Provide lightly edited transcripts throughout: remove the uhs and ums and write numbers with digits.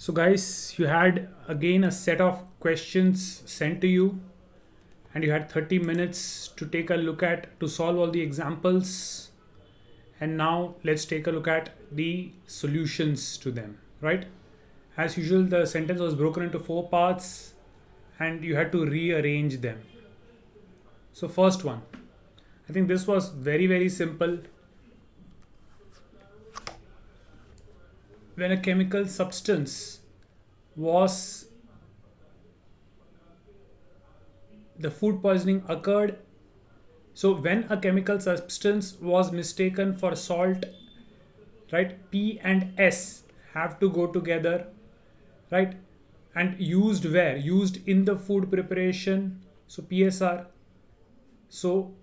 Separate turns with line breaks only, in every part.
So guys, you had again a set of questions sent to you and you had 30 minutes to take a look at to solve all the examples. And now let's take a look at the solutions to them, right? As usual, the sentence was broken into four parts and you had to rearrange them. So first one, I think this was very simple. When a chemical substance was the food poisoning occurred. So when a chemical substance was mistaken for salt, right, P and S have to go together, right? And used where? Used in the food preparation, so PSR. So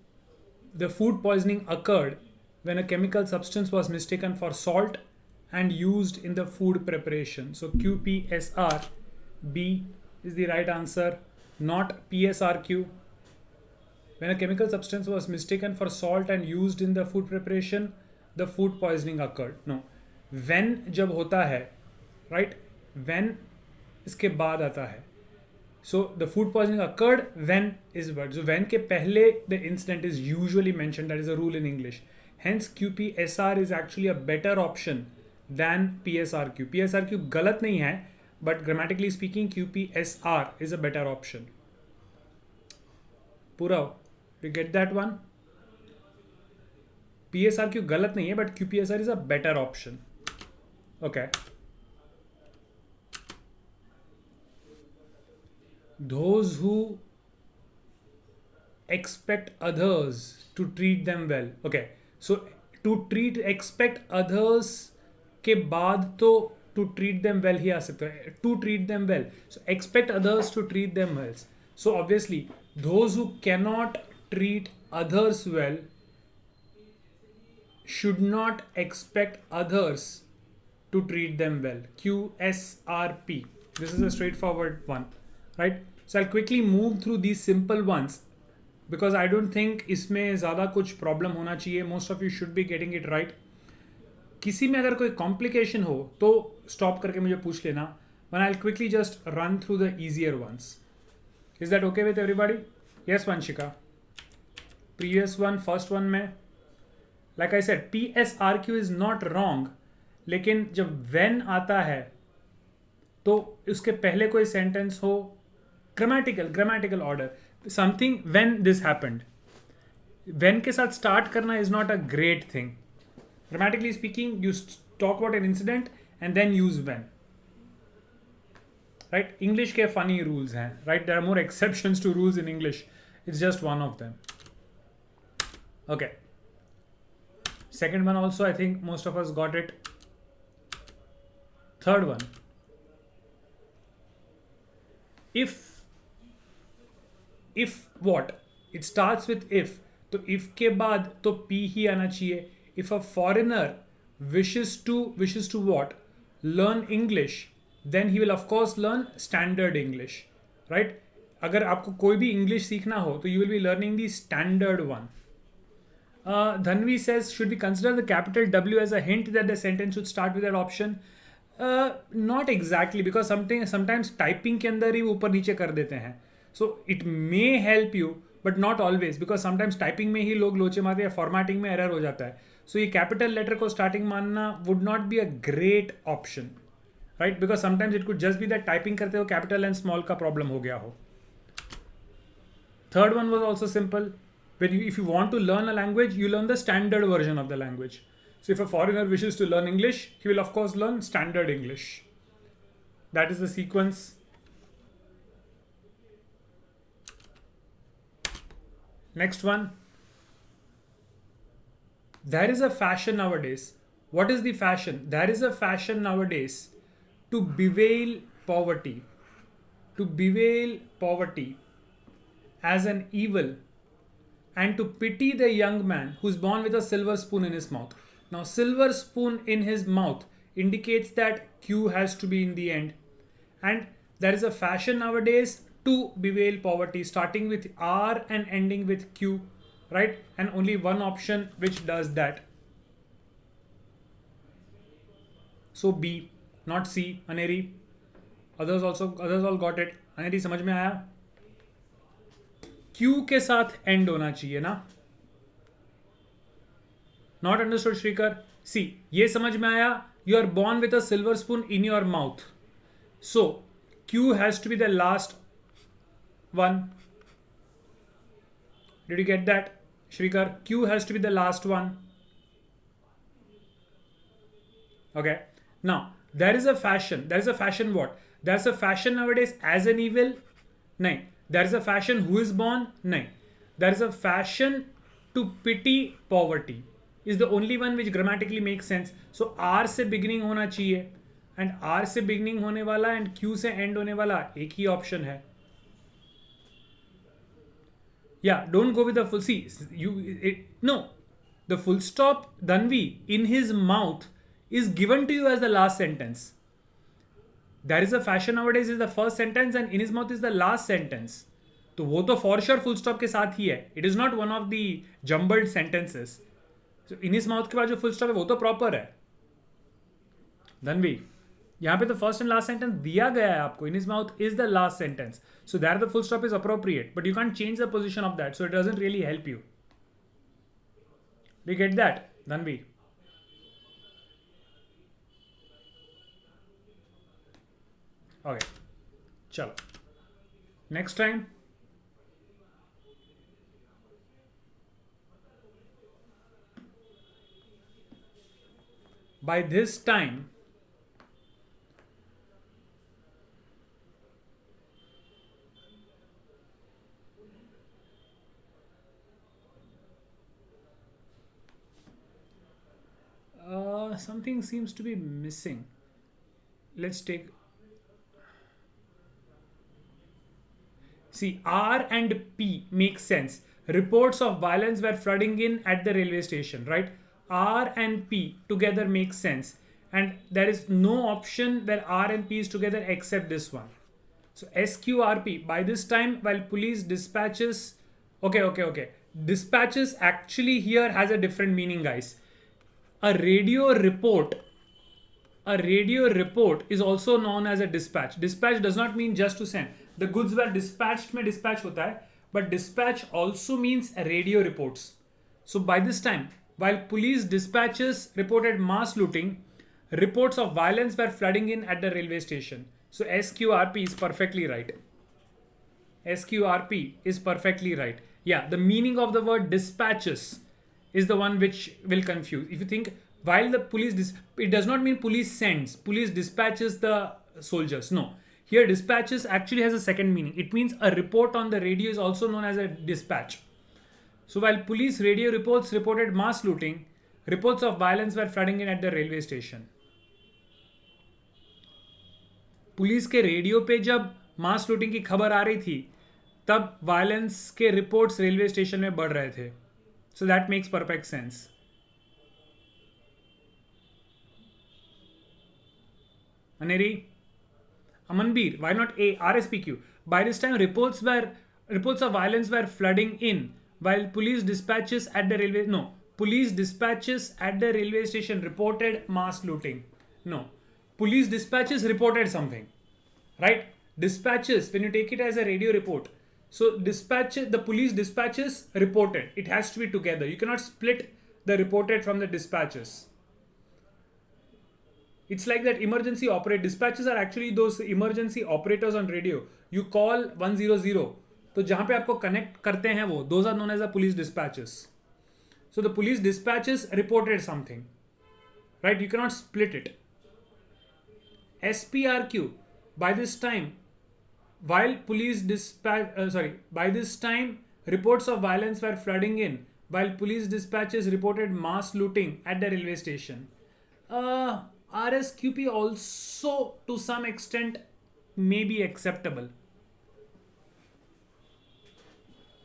the food poisoning occurred when a chemical substance was mistaken for salt and used in the food preparation. So QPSR B is the right answer, not PSRQ. When a chemical substance was mistaken for salt and used in the food preparation, the food poisoning occurred. No, when जब होता है, right? When इसके बाद आता है. So the food poisoning occurred when is what. So when के पहले the incident is usually mentioned. That is a rule in English. Hence QPSR is actually a better option than PSRQ. PSRQ गलत नहीं है, but grammatically speaking QPSR is a better option. Purav, you get that one? PSRQ गलत नहीं है, but QPSR is a better option. Okay. Those who expect others to treat them well. Okay, so expect others के बाद तो to treat them well ही आ सकता है. To treat them well, so expect others to treat them well. So obviously those who cannot treat others well should not expect others to treat them well. QSRP. This is a straightforward one, right? So I'll quickly move through these simple ones because I don't think इसमें ज़्यादा कुछ problem होना चाहिए. Most of you should be getting it right. किसी में अगर कोई complication हो तो स्टॉप करके मुझे पूछ लेना. But I'll quickly just run through the easier ones. Is that okay with everybody? Yes, Vanshika. Previous one, first one में, like I said, PSRQ is not wrong. लेकिन जब when आता है तो उसके पहले कोई सेंटेंस हो, grammatical order, something when this happened. When के साथ start करना is not a great thing. Grammatically speaking, you talk about an incident and then use when. Right? English के funny rules हैं. Right? There are more exceptions to rules in English. It's just one of them. Okay. Second one also, I think most of us got it. Third one. If what? It starts with if. तो if के बाद तो P ही आना चाहिए. If a foreigner wishes to what? Learn English, then he will of course learn standard English, right? अगर आपको कोई भी English सीखना हो तो you will be learning the standard one. Dhanvi says, should we consider the capital W as a hint that the sentence should start with that option? Not exactly, because sometimes typing के अंदर ही ऊपर नीचे कर देते हैं. So it may help you, but not always, because sometimes typing में ही लोग लोचे मारते हैं, formatting में error हो जाता है. So ये capital letter को starting मानना would not be a great option, right? Because sometimes it could just be that typing करते हो capital and small का problem हो गया हो. Third one was also simple. If you want to learn a language, you learn the standard version of the language. So if a foreigner wishes to learn English, he will of course learn standard English. That is the sequence. Next one. There is a fashion nowadays. What is the fashion? There is a fashion nowadays to bewail poverty. To bewail poverty as an evil and to pity the young man who's born with a silver spoon in his mouth. Now, silver spoon in his mouth indicates that Q has to be in the end. And there is a fashion nowadays to bewail poverty, starting with R and ending with Q, right? And only one option which does that. So B, not C, Aneri. others all got it. अनिति समझ में आया? Q के साथ end होना चाहिए ना? Not understood, Shrikar. See, ये समझ में आया? You are born with a silver spoon in your mouth. So, Q has to be the last one. Did you get that, Shrikar? Q has to be the last one. Okay. Now, there is a fashion. There is a fashion what? There's a fashion nowadays as an evil? No. There is a fashion who is born? No. There is a fashion to pity poverty. Is the only one which grammatically makes sense. So R से beginning होना चाहिए and R से beginning होने वाला and Q से end होने वाला एक ही option है. Yeah, don't go with the full. See, no, the full stop Dhanvi in his mouth is given to you as the last sentence. There is a fashion nowadays is the first sentence and in his mouth is the last sentence. तो वो तो for sure full stop के साथ ही है. It is not one of the jumbled sentences. So in his mouth के बाद जो full stop है वो तो proper है. Dhanvi, यहाँ पे तो first and last sentence दिया गया है आपको. In his mouth is the last sentence. So there the full stop is appropriate. But you can't change the position of that. So it doesn't really help you. Do you get that, Dhanvi? Okay. Chalo. Next time. By this time, something seems to be missing. Let's take. See, R and P make sense. Reports of violence were flooding in at the railway station, right? R and P together make sense. And there is no option where R and P is together except this one. So SQRP, by this time, while police dispatches. Okay. Dispatches actually here has a different meaning, guys. A radio report is also known as a dispatch. Dispatch does not mean just to send. The goods were dispatched में dispatch होता है, but dispatch also means radio reports. So by this time, while police dispatches reported mass looting, reports of violence were flooding in at the railway station. So SQRP is perfectly right. SQRP is perfectly right. Yeah, the meaning of the word dispatches is the one which will confuse. If you think while the police, it does not mean police sends, police dispatches the soldiers. No, here dispatches actually has a second meaning. It means a report on the radio is also known as a dispatch. So while police radio reports reported mass looting, reports of violence were flooding in at the railway station. Police के radio पे जब मास looting की खबर आ रही थी तब violence के reports railway station में बढ़ रहे थे. So that makes perfect sense. Aneri, Amanbir, why not A? RSPQ. By this time, reports of violence were flooding in, while police dispatches at the railway station reported mass looting. No, police dispatches reported something, right? Dispatches, when you take it as a radio report, so the police dispatches reported. It has to be together. You cannot split the reported from the dispatches. It's like that emergency dispatches are actually those emergency operators on radio. You call 100. तो जहाँ पे आपको connect करते हैं वो, those are known as the police dispatches. So the police dispatches reported something, right? You cannot split it. SPRQ, by this time, by this time, reports of violence were flooding in, while police dispatches reported mass looting at the railway station. RSQP also, to some extent, may be acceptable.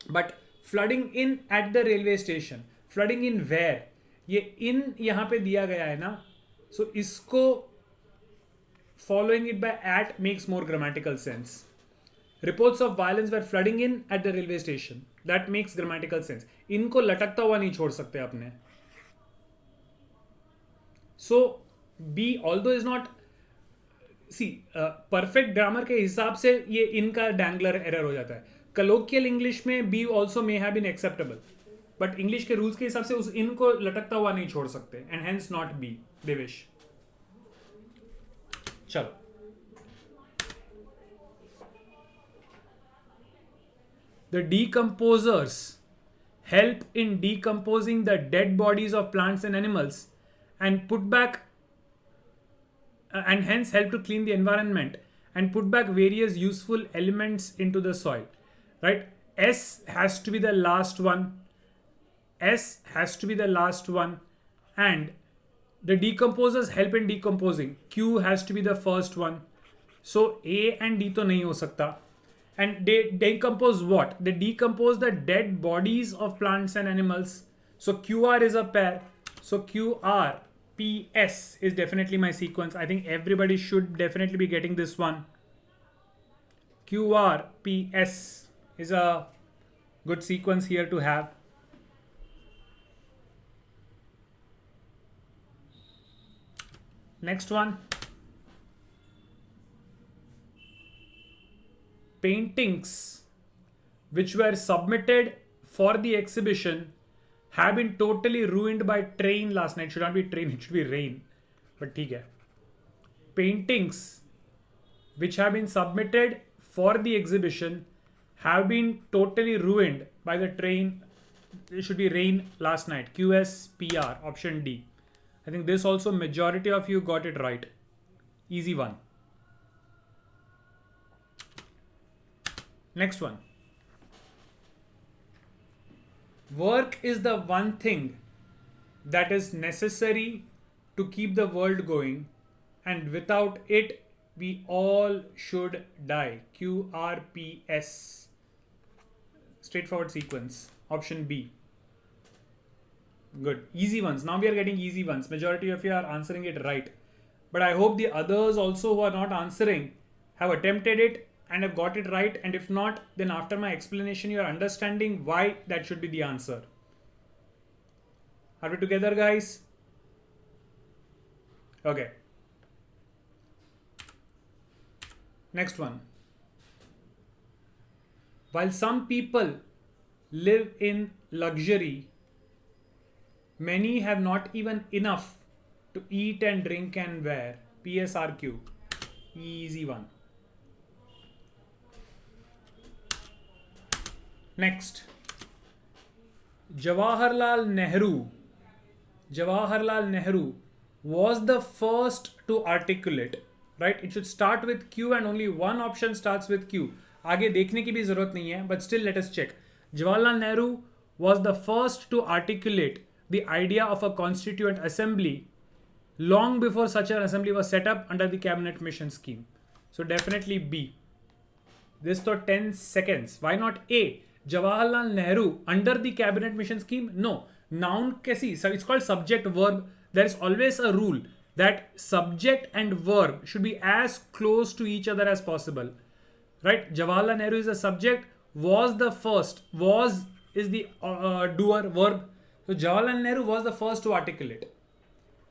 But flooding in at the railway station, flooding in where? ये in यहाँ पे दिया गया है ना, so इसको following it by at makes more grammatical sense. Reports of violence were flooding in at the railway station. That makes grammatical sense. इनको लटकता हुआ नहीं छोड़ सकते अपने. So B, although is not C perfect grammar के हिसाब से ये इनका डैंगलर एरर हो जाता है. कलोकियल इंग्लिश में B also may have been acceptable, but English के रूल्स के हिसाब से उस इन को लटकता हुआ नहीं छोड़ सकते, and hence not be. Devesh, चलो. The decomposers help in decomposing the dead bodies of plants and animals and put back and hence help to clean the environment and put back various useful elements into the soil, right? S has to be the last one. S has to be the last one, and the decomposers help in decomposing. Q has to be the first one. So A and D तो नहीं हो सकता. And they decompose what? They decompose the dead bodies of plants and animals. So QR is a pair. So QRPS is definitely my sequence. I think everybody should definitely be getting this one. QRPS is a good sequence here to have. Next one. Paintings which were submitted for the exhibition have been totally ruined by train last night. Should not be train, it should be rain. But ठीक है. Paintings which have been submitted for the exhibition have been totally ruined by the train. It should be rain last night. QSPR, option D. I think this also majority of you got it right. Easy one. Next one. Work is the one thing that is necessary to keep the world going, and without it, we all should die. QRPS. Straightforward sequence. Option B. Good. Easy ones. Now we are getting easy ones. Majority of you are answering it right. But I hope the others also who are not answering have attempted it and have got it right, and if not, then after my explanation you are understanding why that should be the answer. Are we together, guys? Okay. Next one. While some people live in luxury, many have not even enough to eat and drink and wear. PSRQ. Easy one. Next, Jawaharlal Nehru was the first to articulate, right? It should start with Q and only one option starts with Q. आगे देखने की भी जरूरत नहीं है, but still let us check. Jawaharlal Nehru was the first to articulate the idea of a constituent assembly long before such an assembly was set up under the cabinet mission scheme. So definitely B. This thought 10 seconds. Why not A? Jawaharlal Nehru under the cabinet mission scheme? No. Noun कैसी? So it's called subject verb. There is always a rule that subject and verb should be as close to each other as possible. Right? Jawaharlal Nehru is a subject. Was the first. Was is the doer verb. So Jawaharlal Nehru was the first to articulate.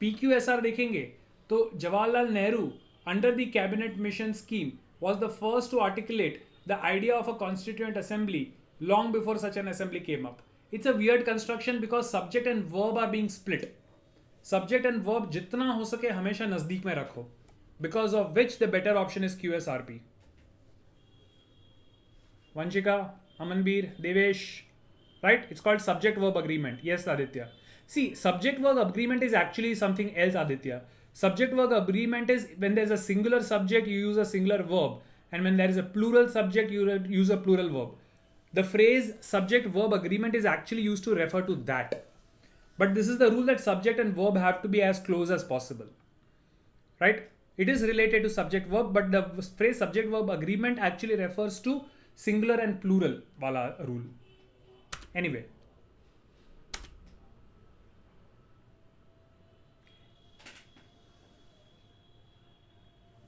PQSR देखेंगे तो Jawaharlal Nehru under the cabinet mission scheme was the first to articulate the idea of a constituent assembly long before such an assembly came up. It's a weird construction because subject and verb are being split. Subject and verb जितना हो सके हमेशा नजदीक में रखो, because of which the better option is QSRP. Vanshika, Amanbir, Devesh, right? It's called subject verb agreement. Yes, Aditya. See, subject verb agreement is actually something else, Aditya. Subject verb agreement is when there's a singular subject, you use a singular verb, and when there is a plural subject, you use a plural verb. The phrase subject verb agreement is actually used to refer to that. But this is the rule that subject and verb have to be as close as possible. Right? It is related to subject verb, but the phrase subject verb agreement actually refers to singular and plural wala rule. Anyway.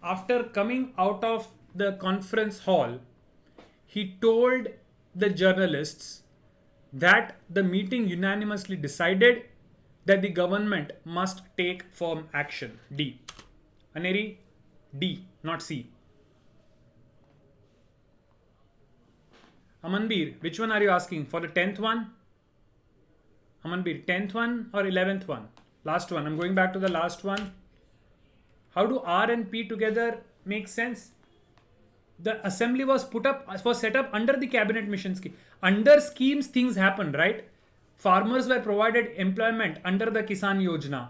After coming out of the conference hall, he told the journalists that the meeting unanimously decided that the government must take firm action. D. Aneri, D, not C. Amanbir, which one are you asking? For the 10th one? Amanbir, 10th one or 11th one? Last one. I'm going back to the last one. How do R and P together make sense? The assembly was set up under the cabinet mission scheme. Under schemes, things happen, right? Farmers were provided employment under the Kisan Yojana.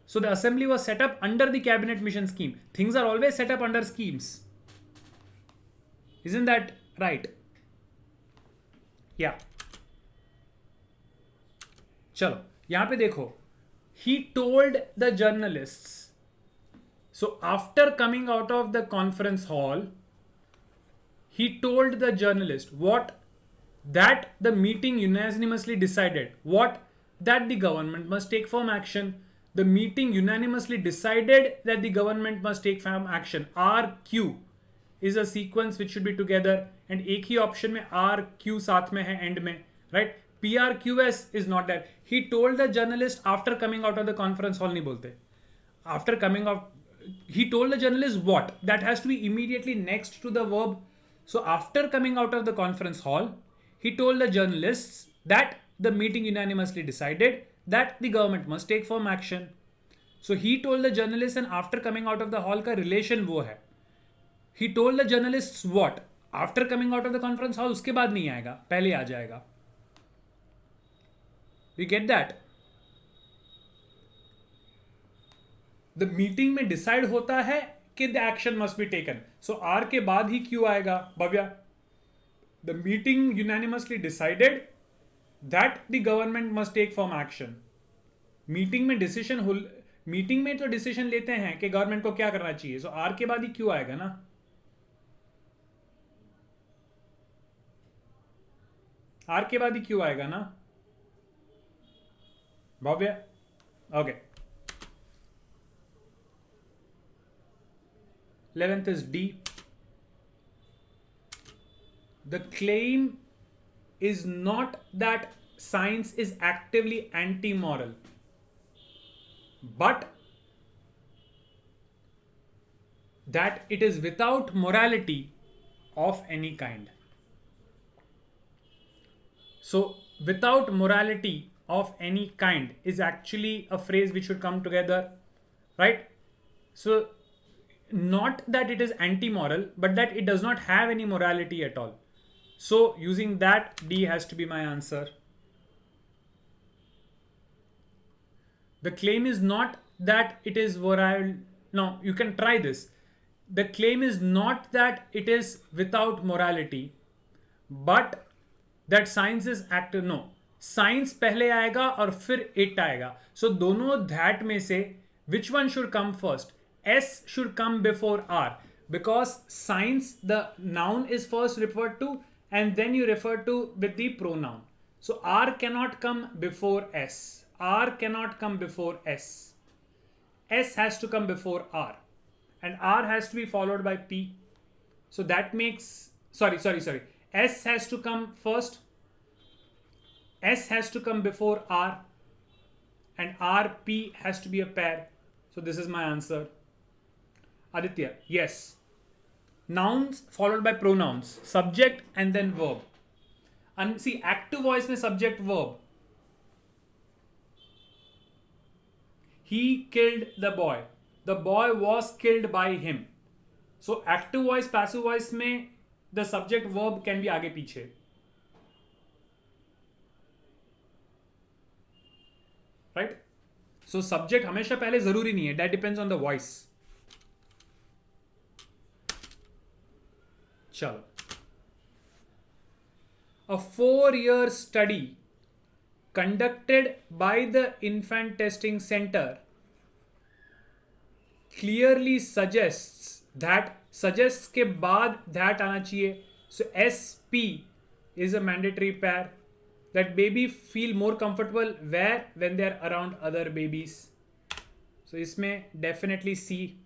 So the assembly was set up under the cabinet mission scheme. Things are always set up under schemes. Isn't that right? Yeah. चलो यहां पे देखो, he told the journalists. So after coming out of the conference hall, he told the journalist what? That the meeting unanimously decided. What? That the government must take firm action. The meeting unanimously decided that the government must take firm action. RQ is a sequence which should be together, and एक ही option में RQ साथ में है end में, right? PRQS is not there. He told the journalist after coming out of the conference hall, नहीं बोलते. After coming out, he told the journalist what? That has to be immediately next to the verb. So after coming out of the conference hall, he told the journalists that the meeting unanimously decided that the government must take firm action. So he told the journalists, and after coming out of the hall का relation वो है. He told the journalists what? After coming out of the conference hall, उसके बाद नहीं आएगा, पहले आ जाएगा. We get that? The meeting में decide होता है कि the action must be taken. So R के बाद ही Q आएगा, Bhavya. The meeting unanimously decided that the government must take firm action. Meeting में डिसीजन मीटिंग में तो डिसीजन लेते हैं कि गवर्नमेंट को क्या करना चाहिए. सो आर के बाद ही क्यों आएगा ना. आर के बाद ही क्यों आएगा ना भव्य. Okay. 11th is D. The claim is not that science is actively anti-moral, but that it is without morality of any kind. So without morality of any kind is actually a phrase which should come together, right? So not that it is anti-moral, but that it does not have any morality at all. So using that, D has to be my answer. The claim is not that it is moral. No, you can try this. The claim is not that it is without morality, but that science is active. No, science पहले आएगा और फिर it आएगा. So दोनों that में से which one should come first? S should come before R, because science, the noun is first referred to and then you refer to with the pronoun. So R cannot come before S. R cannot come before S. S has to come before R, and R has to be followed by P. So that makes, sorry. S has to come first. S has to come before R, and RP has to be a pair. So this is my answer. Aditya, yes. Nouns followed by pronouns, subject and then verb. And see, active voice में subject verb. He killed the boy. The boy was killed by him. So active voice, passive voice में the subject verb can be आगे पीछे. Right? So subject हमेशा पहले जरूरी नहीं है. That depends on the voice. चलो. A 4-year study conducted by the Infant Testing Center clearly suggests that, suggests के बाद that आना चाहिए. So SP is a mandatory pair. That baby feel more comfortable where? When they are around other babies. So इसमें definitely C.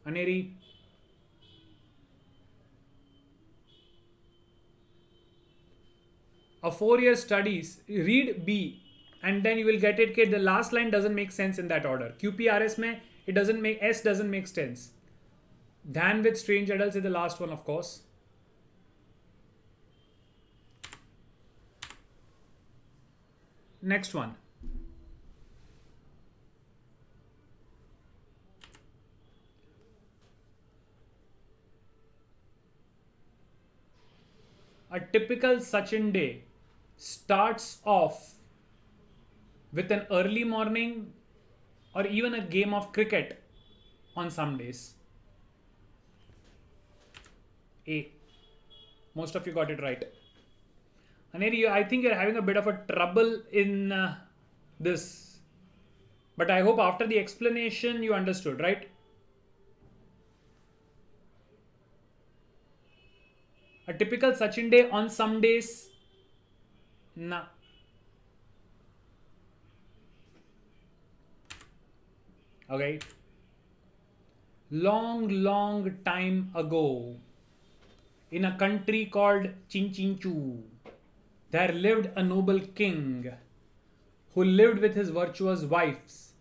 Aneri. A 4-year studies, read B and then you will get it कि the last line doesn't make sense in that order. QPRS में It doesn't make S doesn't make sense. Than with strange adults is the last one, of course. Next one. A typical Sachin day starts off with an early morning or even a game of cricket on some days. A. Most of you got it right. Aneri, I think you're having a bit of a trouble in this. But I hope after the explanation you understood, right? A typical Sachin day on some days. Nah. Okay. Long time ago, in a country called Chinchinchu, there lived a noble king who lived with his virtuous wives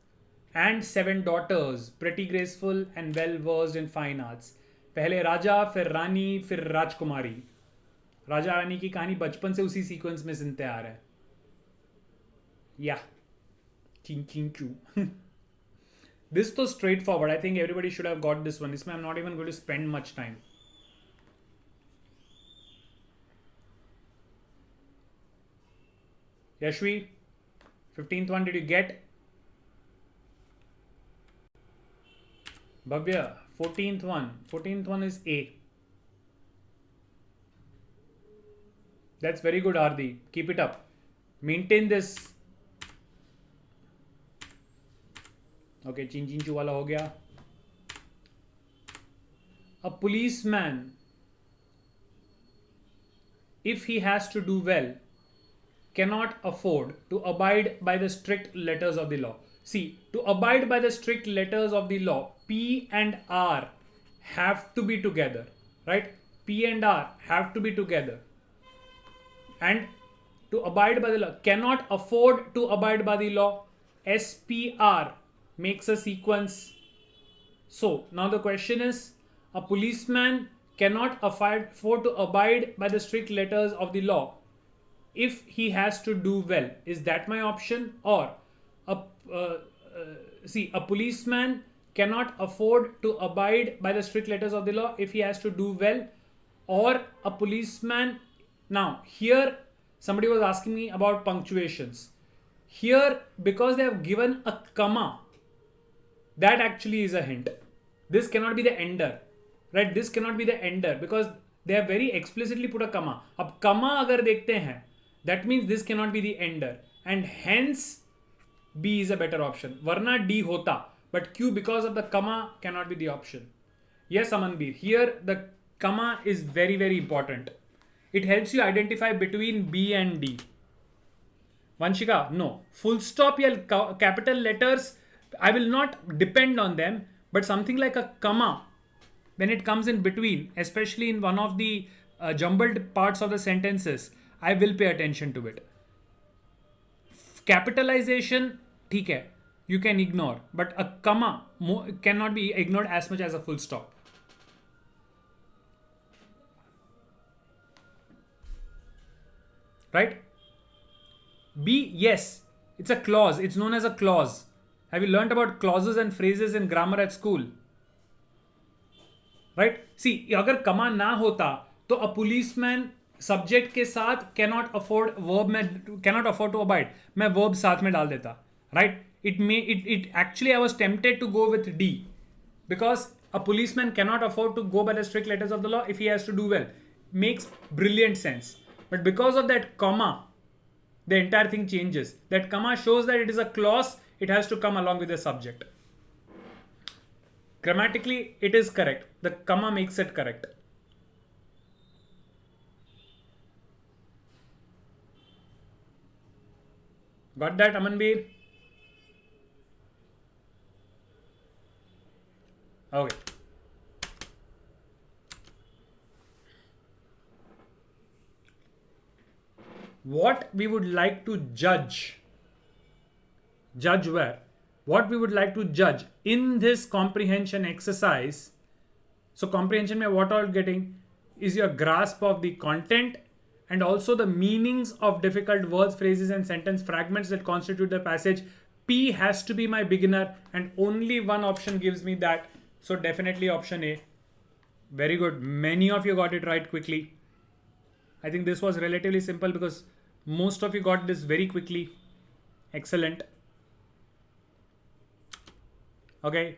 and 7 daughters, pretty graceful and well versed in fine arts. पहले राजा, फिर रानी, फिर राजकुमारी. राजा रानी की कहानी बचपन से उसी sequence में सुनते आ रहे हैं. या चिंचिंचू. This was straightforward. I think everybody should have got this one. This I'm not even going to spend much time. Yashvi, 15th one did you get? Bhavya, 14th one. 14th one is A. That's very good, Ardi. Keep it up. Maintain this. Okay, चिंचिंचू वाला हो गया. A policeman, if he has to do well, cannot afford to abide by the strict letters of the law. See, to abide by the strict letters of the law, P and R have to be together, right? P and R have to be together. And to abide by the law, cannot afford to abide by the law, SPR makes a sequence. So now the question is, a policeman cannot afford to abide by the strict letters of the law if he has to do well. Is that my option? Or a policeman cannot afford to abide by the strict letters of the law if he has to do well, or a policeman. Now here somebody was asking me about punctuations. Here, because they have given a comma, that actually is a hint. This cannot be the ender, right? This cannot be the ender because they have very explicitly put a comma. अब comma अगर देखते हैं, that means this cannot be the ender, and hence B is a better option. Varna D hota, but Q because of the comma cannot be the option. Yes, Amanbir. Here the comma is very important. It helps you identify between B and D. Vanshika, no. Full stop या capital letters, I will not depend on them, but something like a comma, when it comes in between, especially in one of the jumbled parts of the sentences, I will pay attention to it. Capitalization, ठीक है, you can ignore, but a comma cannot be ignored as much as a full stop. Right? B, yes, it's a clause. It's known as a clause. Have you learnt about clauses and phrases in grammar at school? Right? See, अगर comma ना होता तो a policeman subject के साथ cannot afford verb में cannot afford to abide, मैं verb साथ में डाल देता. Right? It actually I was tempted to go with D because a policeman cannot afford to go by the strict letters of the law if he has to do well. Makes brilliant sense. But because of that comma, the entire thing changes. That comma shows that it is a clause, it has to come along with the subject. Grammatically, it is correct. The comma makes it correct. Got that, Amanbir? Okay. What we would like to judge where? what we would like to judge in this comprehension exercise. So comprehension mein what all getting is your grasp of the content and also the meanings of difficult words, phrases and sentence fragments that constitute the passage. P has to be my beginner and only one option gives me that. So definitely option A. Very good. Many of you got it right quickly. I think this was relatively simple because most of you got this very quickly. Excellent. Okay.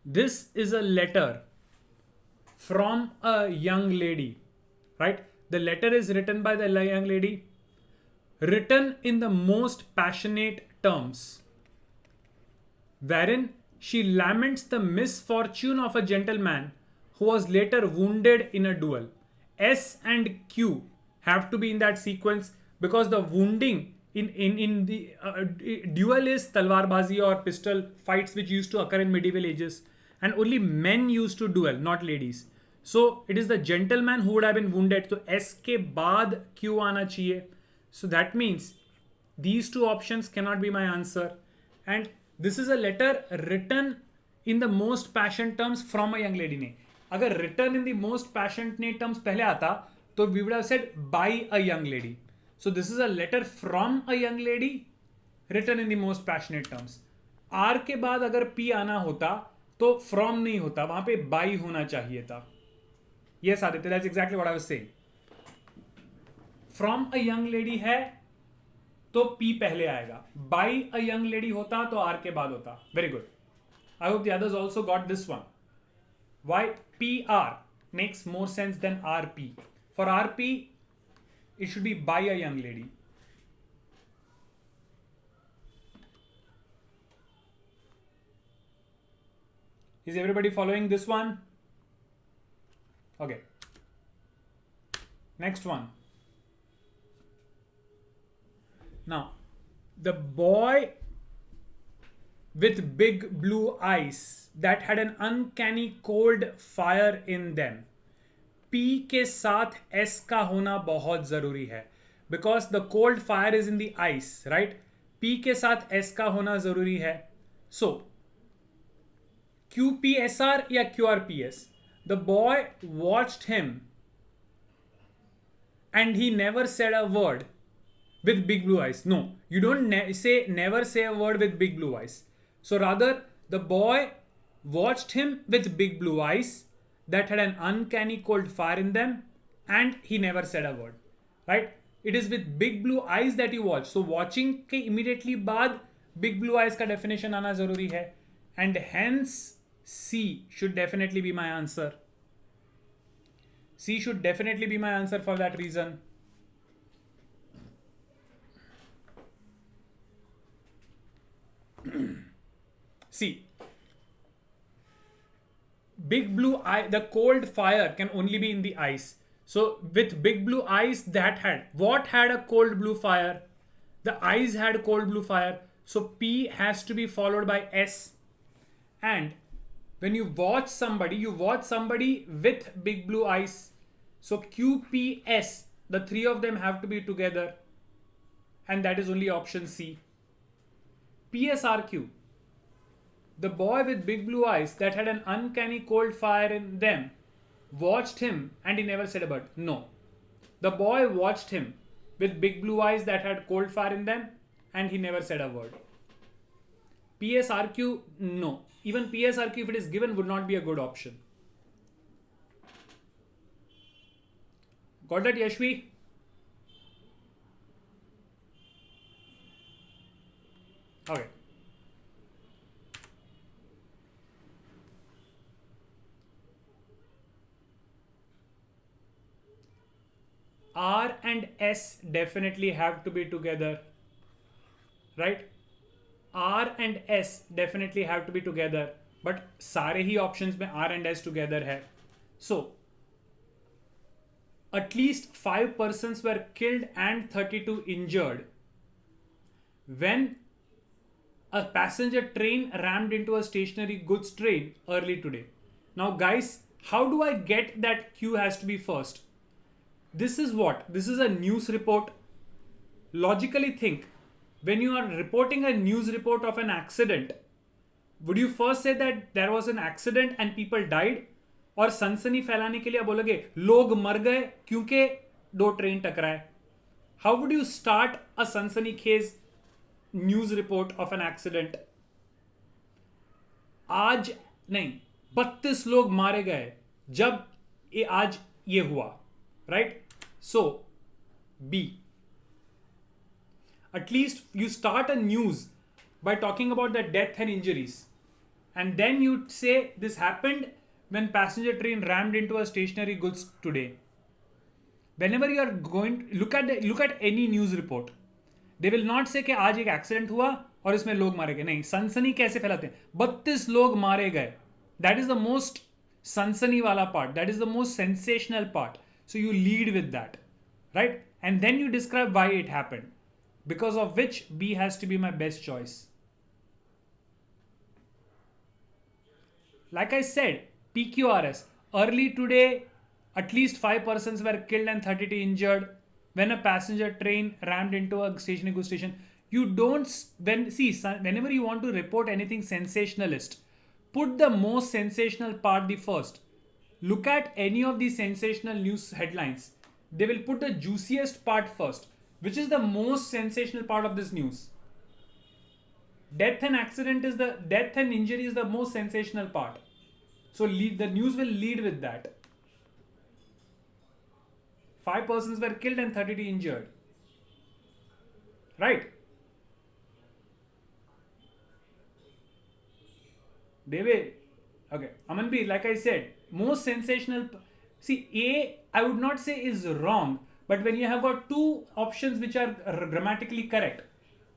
This is a letter from a young lady, right? The letter is written by the young lady, written in the most passionate terms, wherein she laments the misfortune of a gentleman who was later wounded in a duel. S and Q have to be in that sequence because the wounding in the duel is talwarbazi or pistol fights which used to occur in medieval ages, and only men used to duel, not ladies. So it is the gentleman who would have been wounded. So S के बाद Q आना चाहिए. So that means these two options cannot be my answer. And this is a letter written in the most passionate terms from a young lady ने. अगर written in the most passionate terms पहले आता तो we would have said by a young lady. So this is a letter from a young lady written in the most passionate terms. R के बाद अगर P आना होता तो from नहीं होता, वहां पे by होना चाहिए था. Yes, Aditya, that's exactly what I was saying. From a young lady है तो P पहले आएगा. By a young lady होता तो R के बाद होता. Very good. I hope the others also got this one. Why PR makes more sense than RP. For RP, it should be by a young lady. Is everybody following this one? Okay. Next one. Now, the boy with big blue eyes that had an uncanny cold fire in them. P के साथ S का होना बहुत जरूरी है because the cold fire is in the ice, right? P के साथ S का होना जरूरी है. So QPSR या QRPS? The boy watched him and he never said a word with big blue eyes. No, you don't never say a word with big blue eyes. So rather, the boy watched him with big blue eyes that had an uncanny cold fire in them and he never said a word, right? It is with big blue eyes that you watch. So watching के immediately बाद big blue eyes का definition आना जरूरी है, and hence C should definitely be my answer. C should definitely be my answer for that reason. See, big blue eye, the cold fire can only be in the ice. So with big blue eyes, that had, what had a cold blue fire? The eyes had cold blue fire. So P has to be followed by S. And when you watch somebody with big blue eyes. So QPS, the three of them have to be together. And that is only option C. PSRQ, the boy with big blue eyes that had an uncanny cold fire in them watched him and he never said a word. No. The boy watched him with big blue eyes that had cold fire in them and he never said a word. PSRQ, no. Even PSRQ, if it is given, would not be a good option. Got that, Yashvi? Okay. R and S definitely have to be together, right? R and S definitely have to be together, but सारे ही options में R and S together है. So, at least 5 persons were killed and 32 injured when a passenger train rammed into a stationary goods train early today. Now guys, how do I get that Q has to be first? This is what? This is a news report. logically think, when you are reporting a news report of an accident, would you first say that there was an accident and people died, और सनसनी फैलाने के लिए आप बोलोगे लोग मर गए क्योंकि दो ट्रेन टकराए? How would you start a सनसनी खेज news report of an accident? आज नहीं, 32 लोग मारे गए जब आज ये हुआ, right? So B, at least you start a news by talking about the death and injuries, and then you say this happened when passenger train rammed into a stationary goods today. Whenever you are going, look at any news report, they will not say कि आज एक accident हुआ और इसमें लोग मारे गए. नहीं, सनसनी कैसे फैलाते हैं? 32 लोग मारे गए. That is the most सनसनी वाला part, that is the most sensational part. So you lead with that, right? And then you describe why it happened, because of which B has to be my best choice. Like I said, PQRS, early today at least 5 persons were killed and 32 injured when a passenger train rammed into a stationary goods station. You don't, whenever you want to report anything sensationalist, put the most sensational part the first. Look at any of these sensational news headlines. They will put the juiciest part first. Which is the most sensational part of this news? Death and injury is the most sensational part. So the news will lead with that. 5 persons were killed and 32 injured. Right? Deve. Okay. Amanbir, like I said, most sensational. See, A, I would not say is wrong. But when you have got two options which are grammatically correct,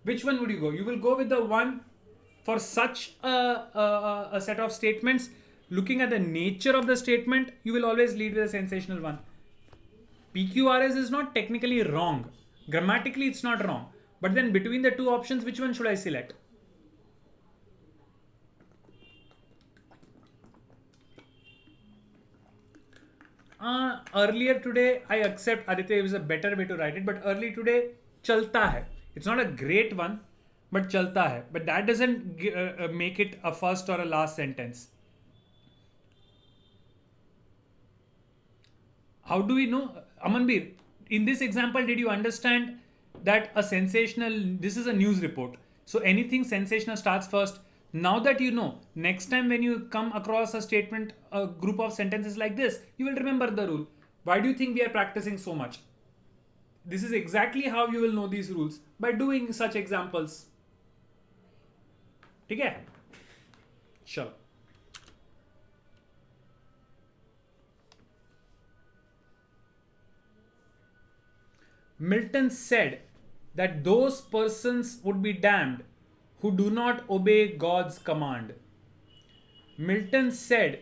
which one would you go? You will go with the one for such a set of statements. Looking at the nature of the statement, you will always lead with a sensational one. PQRS is not technically wrong. Grammatically, it's not wrong. But then between the two options, which one should I select? Earlier today, I accept Aditya, it was a better way to write it, but early today, chalta hai. It's not a great one, but chalta hai. But that doesn't make it a first or a last sentence. How do we know? Amanbir, in this example, did you understand that this is a news report. So anything sensational starts first. Now that you know, next time when you come across a statement, a group of sentences like this, you will remember the rule. Why do you think we are practicing so much? This is exactly how you will know these rules, by doing such examples. Okay? Sure. Milton said that those persons would be damned who do not obey God's command. Milton said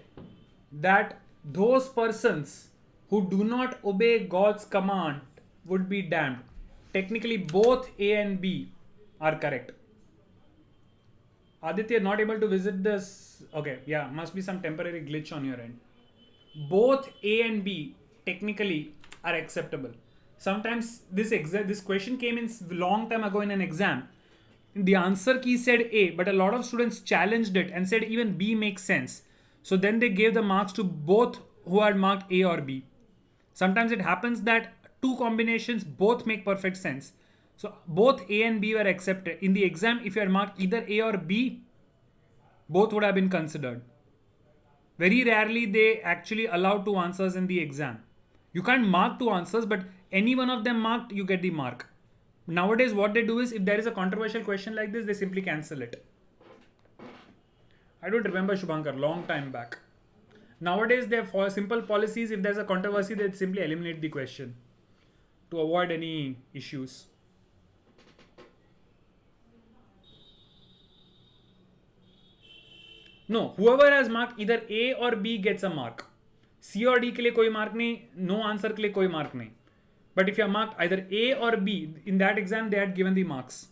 that those persons who do not obey God's command would be damned. Technically, both A and B are correct. Aditya, not able to visit this. Okay, yeah, must be some temporary glitch on your end. Both A and B technically are acceptable. Sometimes this question came in long time ago in an exam. The answer key said A, but a lot of students challenged it and said even B makes sense. So then they gave the marks to both who had marked A or B. Sometimes it happens that two combinations both make perfect sense. So both A and B were accepted. In the exam, if you had marked either A or B, both would have been considered. Very rarely they actually allow two answers in the exam. You can't mark two answers, but any one of them marked, you get the mark. Nowadays, what they do is, if there is a controversial question like this, they simply cancel it. I don't remember, Shubhankar, long time back. Nowadays, they have simple policies. If there's a controversy, they simply eliminate the question to avoid any issues. No, whoever has marked either A or B gets a mark. C or D के लिए कोई mark नहीं, no answer के लिए कोई mark नहीं. But if you are marked either A or B, in that exam they had given the marks.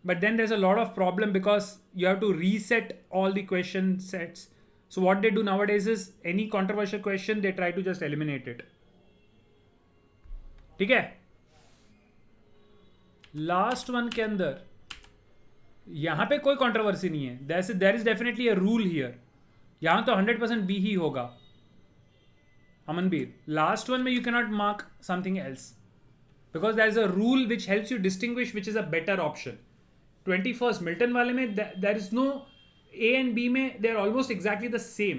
But then there's a lot of problem because you have to reset all the question sets. So what they do nowadays is, any controversial question, they try to just eliminate it. ठीक है? Last one के अंदर यहां पे कोई controversy नहीं है. There is definitely a rule here. यहां तो 100% बी ही होगा. अमनबीर, लास्ट वन में you cannot mark something else because there is a rule which helps you distinguish which is a better option. 21st Milton वाले में there is no A and B में they are almost exactly the same.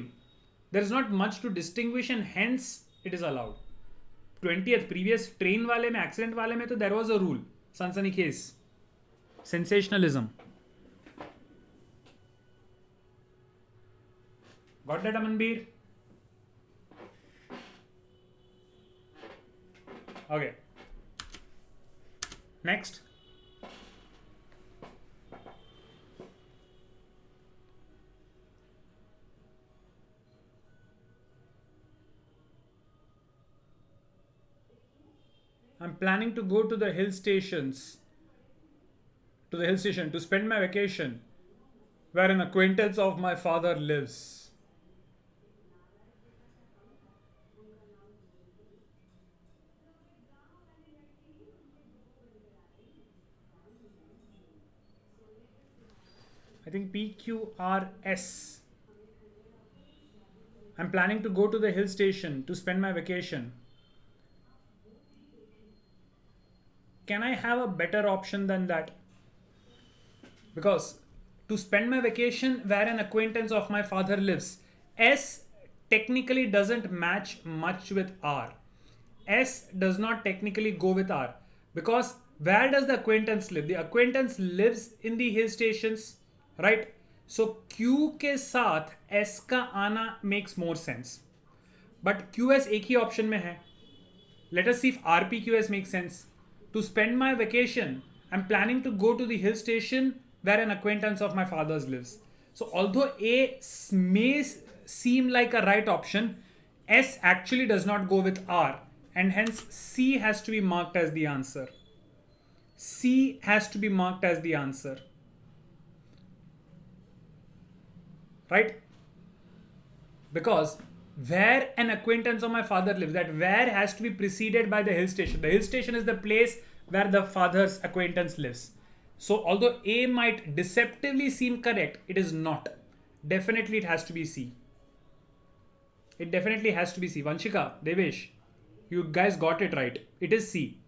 There is not much to distinguish and hence it is allowed. 20th previous train वाले में, accident वाले में तो there was a rule. सनसनीखेज, sensationalism. Got that, Amanbir? Okay. Next. I'm planning to go to the hill stations. To the hill station to spend my vacation, where an acquaintance of my father lives. I think PQRS. I'm planning to go to the hill station to spend my vacation. Can I have a better option than that? Because to spend my vacation where an acquaintance of my father lives, S technically doesn't match much with R. S does not technically go with R because where does the acquaintance live? The acquaintance lives in the hill stations, right? So Q के साथ S का आना makes more sense. But QS एक ही option में है. Let us see if RPQS makes sense. To spend my vacation, I'm planning to go to the hill station where an acquaintance of my father's lives. So although A may seem like a right option, S actually does not go with R, and hence C has to be marked as the answer. C has to be marked as the answer. Right? Because where an acquaintance of my father lives, that where has to be preceded by the hill station. The hill station is the place where the father's acquaintance lives. So although A might deceptively seem correct, it is not. Definitely it has to be C. It definitely has to be C. Vanshika, Devesh, you guys got it right. It is C.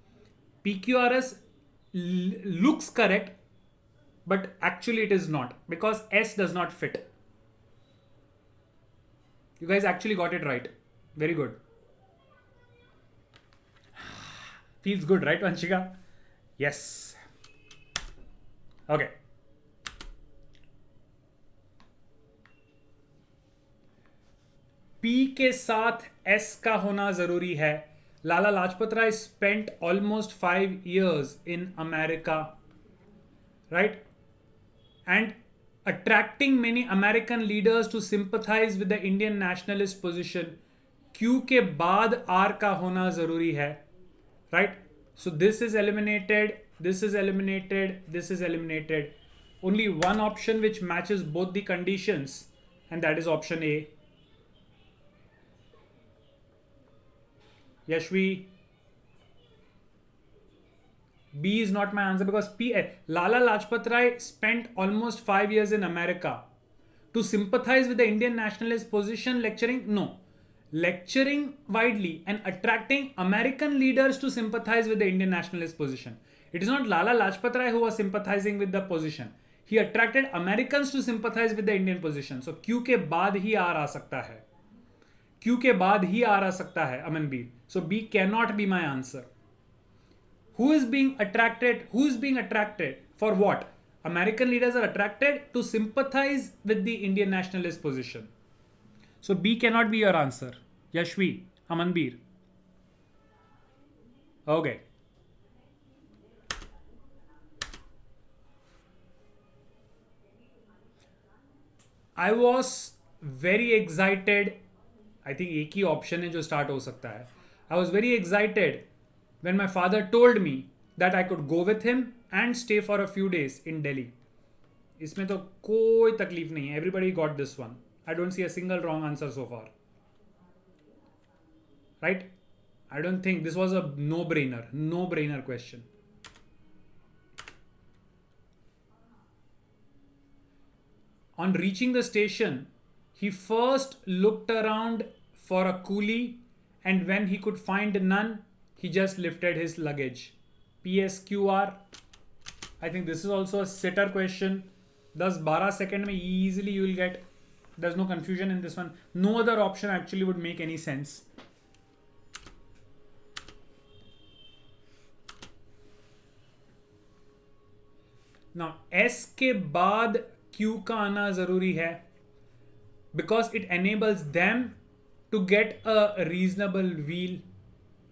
PQRS looks correct, but actually it is not because S does not fit. You guys actually got it right. Very good. Feels good, right, Vanshika? Yes. Okay. P के साथ S का होना जरूरी है. Lala Lajpat Rai spent almost 5 years in America, right? And attracting many American leaders to sympathize with the Indian nationalist position. Q के बाद R का होना जरूरी है, right? So this is eliminated, this is eliminated, this is eliminated. Only one option which matches both the conditions, and that is option A. Yashvi. B is not my answer because Lala Lajpat Rai spent almost 5 years in America. To sympathize with the Indian nationalist position, lecturing? No. Lecturing widely and attracting American leaders to sympathize with the Indian nationalist position. It is not Lala Lajpat Rai who was sympathizing with the position. He attracted Americans to sympathize with the Indian position. So Q के बाद ही R आ सकता है. Q के बाद ही R आ सकता है, Amanbir. So B cannot be my answer. Who is being attracted? Who is being attracted for what? American leaders are attracted to sympathize with the Indian nationalist position. So B cannot be your answer. Yashvi, Amanbir. Okay. I was very excited. I think एक ही option है जो start हो सकता है. I was very excited when my father told me that I could go with him and stay for a few days in Delhi. इसमें तो कोई तकलीफ नहीं है. Everybody got this one. I don't see a single wrong answer so far. Right? I don't think this was a no-brainer question. On reaching the station, he first looked around for a coolie, and when he could find none, he just lifted his luggage. PSQR. I think this is also a sitter question. 10-12 seconds mein easily you will get. There's no confusion in this one. No other option actually would make any sense. Now S के बाद Q का आना जरूरी है because it enables them to get a reasonable wheel,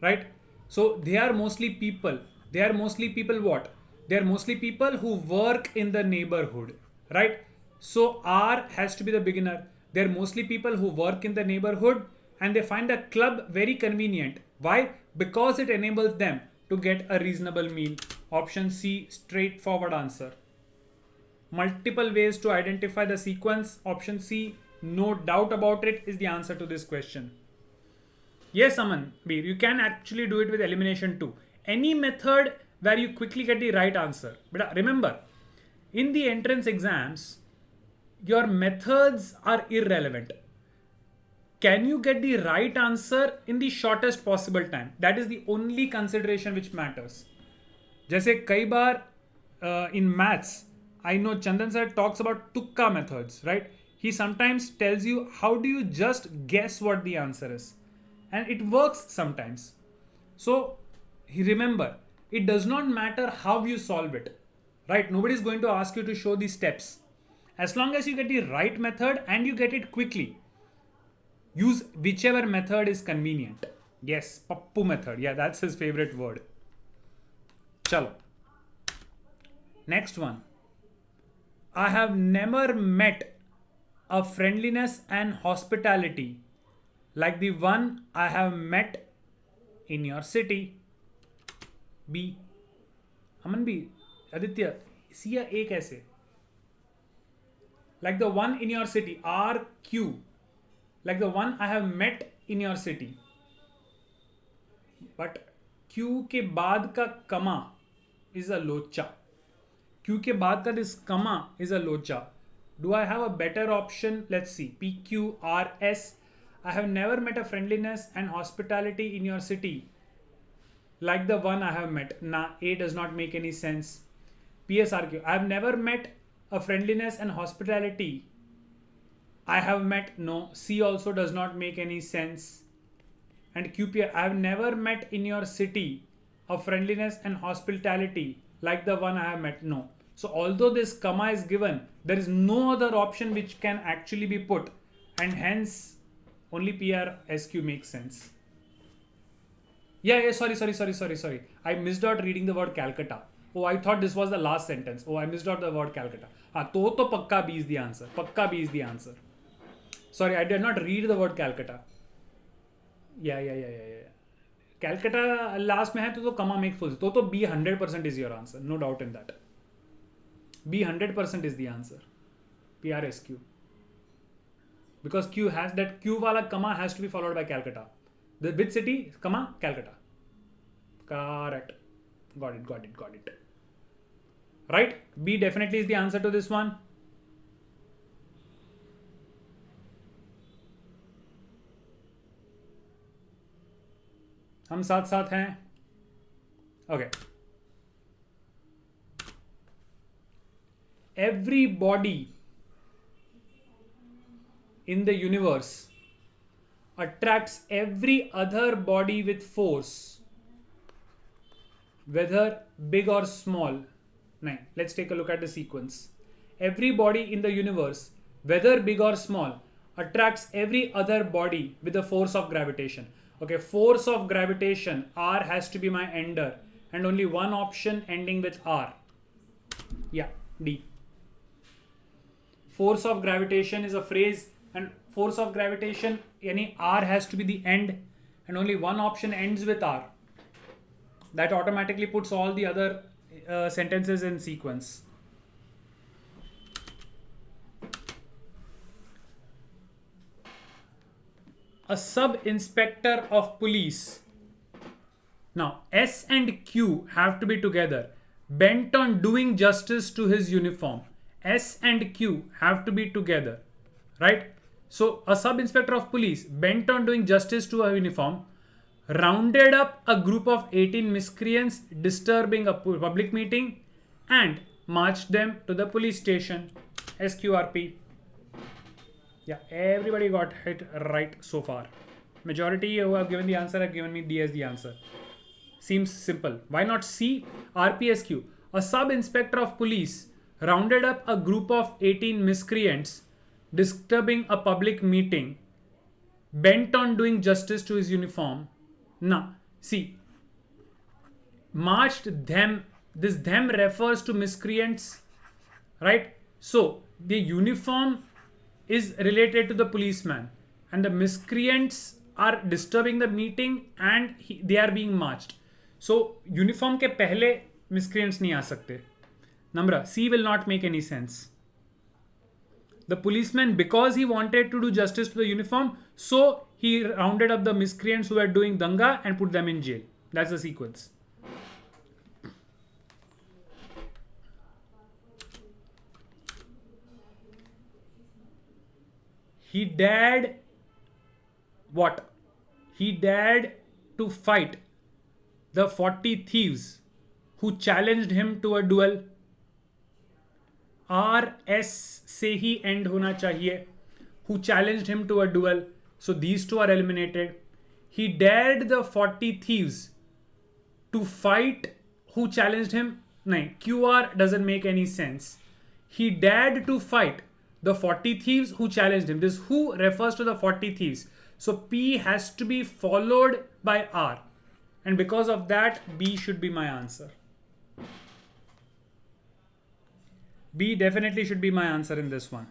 right? So they are mostly people. They are mostly people what? They are mostly people who work in the neighborhood, right? So R has to be the beginner. They are mostly people who work in the neighborhood and they find a club very convenient. Why? Because it enables them to get a reasonable meal. Option C, straightforward answer. Multiple ways to identify the sequence. Option C, no doubt about it, is the answer to this question. Yes, Aman, Beer, you can actually do it with elimination too. Any method where you quickly get the right answer. But remember, in the entrance exams, your methods are irrelevant. Can you get the right answer in the shortest possible time? That is the only consideration which matters. जैसे कई बार in maths, I know Chandan sir talks about tukka methods, right? He sometimes tells you how do you just guess what the answer is. And it works sometimes. So remember, it does not matter how you solve it, right? Nobody is going to ask you to show the steps. As long as you get the right method and you get it quickly, use whichever method is convenient. Yes, Pappu method. Yeah, that's his favorite word. Chalo. Next one. I have never met a friendliness and hospitality like the one I have met in your city. B. Aman B. Aditya, see a A kaise? Like the one in your city. R Q. Like the one I have met in your city. But Q के बाद का कमा is a लोचा. Q के बाद का this comma is a locha. Do I have a better option? Let's see. PQRS. I have never met a friendliness and hospitality in your city like the one I have met. Nah, A does not make any sense. PSRQ. I have never met a friendliness and hospitality. I have met. No. C also does not make any sense. And QPR. I have never met in your city a friendliness and hospitality like the one I have met. No. So although this comma is given, there is no other option which can actually be put, and hence only PRSQ makes sense. Yeah, sorry. I missed out reading the word Calcutta. Oh, I thought this was the last sentence. Oh, I missed out the word Calcutta. To pakka B is the answer. Pakka B is the answer. Sorry, I did not read the word Calcutta. Yeah. Calcutta last में है तो comma make full. तो B 100% is your answer. No doubt in that. B 100% is the answer. PRSQ. Because Q has that Q wala comma has to be followed by Calcutta. The which city? Comma Calcutta. Correct. Got it. Right? B definitely is the answer to this one. हम साथ हैं. Okay. Every body in the universe attracts every other body with force, whether big or small. Now, let's take a look at the sequence. Every body in the universe, whether big or small, attracts every other body with the force of gravitation. Okay, force of gravitation, R has to be my ender, and only one option ending with R. Yeah, D. Force of gravitation is a phrase, and force of gravitation, any R has to be the end, and only one option ends with R. That automatically puts all the other sentences in sequence. A sub-inspector of police. Now, S and Q have to be together, bent on doing justice to his uniform. S and Q have to be together, right? So a sub inspector of police, bent on doing justice to a uniform, rounded up a group of 18 miscreants disturbing a public meeting and marched them to the police station. SQRP. Yeah, everybody got it right so far. Majority who have given the answer have given me D as the answer. Seems simple. Why not C? RPSQ. A sub inspector of police rounded up a group of 18 miscreants disturbing a public meeting, bent on doing justice to his uniform. Now, see, marched them. This them refers to miscreants, right? So the uniform is related to the policeman, and the miscreants are disturbing the meeting and they are being marched. So uniform के पहले miscreants नहीं आ सकते. Number C will not make any sense. The policeman, because he wanted to do justice to the uniform, so he rounded up the miscreants who were doing danga and put them in jail. That's the sequence. He dared what? He dared to fight the 40 thieves who challenged him to a duel. RS से ही end होना चाहिए. Who challenged him to a duel. So these two are eliminated. He dared the 40 thieves to fight who challenged him. No, QR doesn't make any sense. He dared to fight the 40 thieves who challenged him. This who refers to the 40 thieves. So P has to be followed by R. And because of that, B should be my answer. B definitely should be my answer in this one.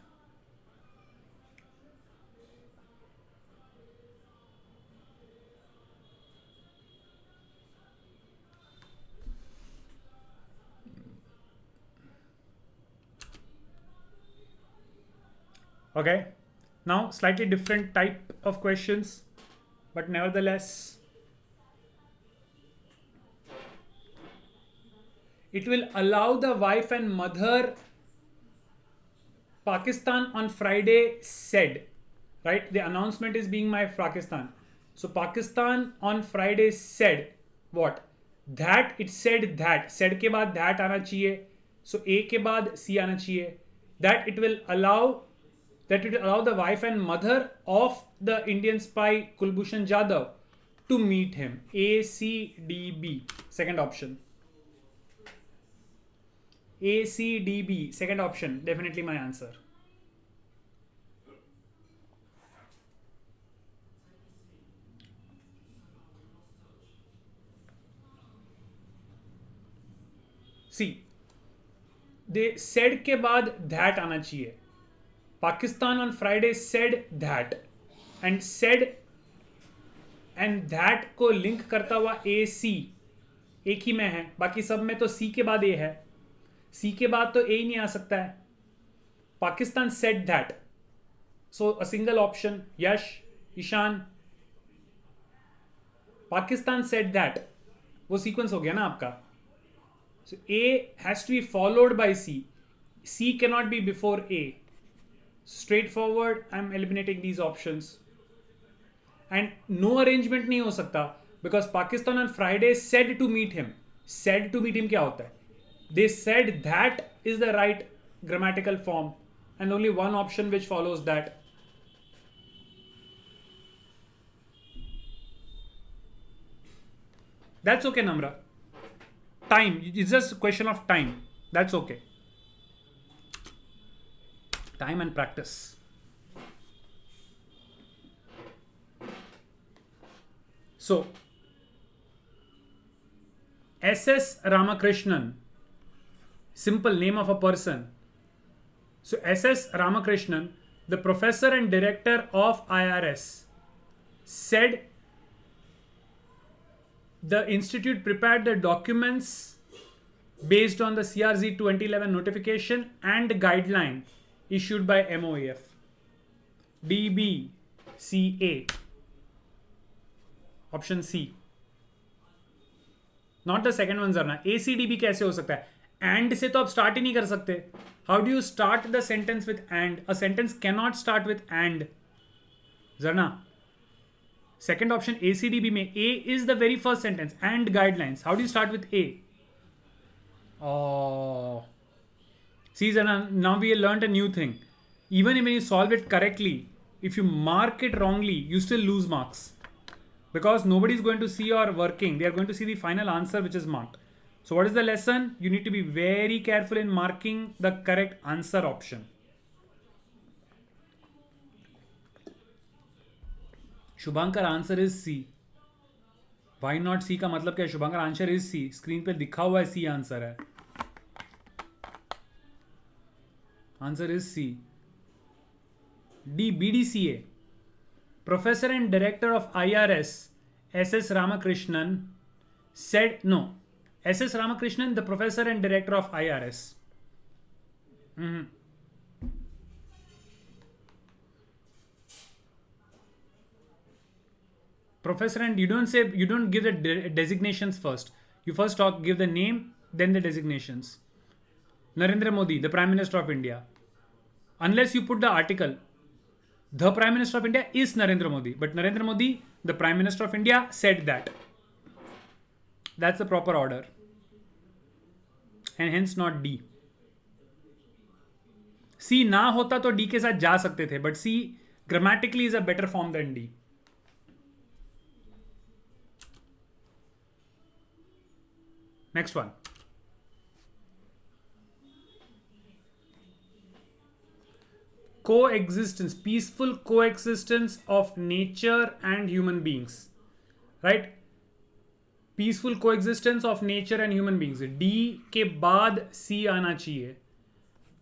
Okay, now slightly different type of questions, but nevertheless, it will allow the wife and mother. Pakistan on Friday said, right? The announcement is being my Pakistan. So Pakistan on Friday said what? That it said that. Said के बाद that आना चाहिए. So A के बाद C आना चाहिए. That it will allow the wife and mother of the Indian spy Kulbhushan Jadhav to meet him. A, C, D, B. Second option. A, C, D, B. Second option. Definitely my answer. See, they said के बाद that आना चाहिए. Pakistan on Friday said that, and that को link करता हुआ A, C एक ही में है. बाकी सब में तो C के बाद A है. C के बाद तो A ही नहीं आ सकता है. Pakistan said that. So a single option. Yash, Ishan. Pakistan said that. वो सीक्वेंस हो गया ना आपका. So A has to be followed by C. C cannot be before A. Straightforward, I'm eliminating these options. And no arrangement नहीं हो सकता because Pakistan on Friday said to meet him. Said to meet him क्या होता है? They said that is the right grammatical form and only one option which follows that. That's okay, Namra. Time. It's just a question of time. That's okay. Time and practice. So, S.S. Ramakrishnan, simple name of a person. So, S.S. Ramakrishnan, the professor and director of IRS, said the institute prepared the documents based on the CRZ 2011 notification and guideline issued by MOAF. DBCA. Option C. Not the second one, Zarna. ACDB कैसे हो सकता है? And से तो आप start ही नहीं कर सकते. How do you start the sentence with and? A sentence cannot start with and. Zarna. Second option ACDB में A is the very first sentence and guidelines. How do you start with A? Oh. See, Zarna, now we learned a new thing. Even when you solve it correctly, if you mark it wrongly, you still lose marks. Because nobody is going to see your working. They are going to see the final answer which is marked. So what is the lesson? You need to be very careful in marking the correct answer option. Shubhankar answer is C. Why not C का मतलब क्या है? Shubhankar answer is C. Screen पे दिखा हुआ है C answer है. Answer is C. D BDCA. Professor and Director of IRS S.S. Ramakrishnan said no. S.S. Ramakrishnan, the Professor and Director of IRS. Professor, and you don't give the designations first. You first give the name, then the designations. Narendra Modi, the Prime Minister of India. Unless you put the article, the Prime Minister of India is Narendra Modi. But Narendra Modi, the Prime Minister of India, said that. That's the proper order. And hence not D. C ना होता तो D के साथ जा सकते थे. But C grammatically is a better form than D. Next one. Coexistence, peaceful coexistence of nature and human beings. Right? Peaceful coexistence of nature and human beings. D के बाद C आना चाहिए.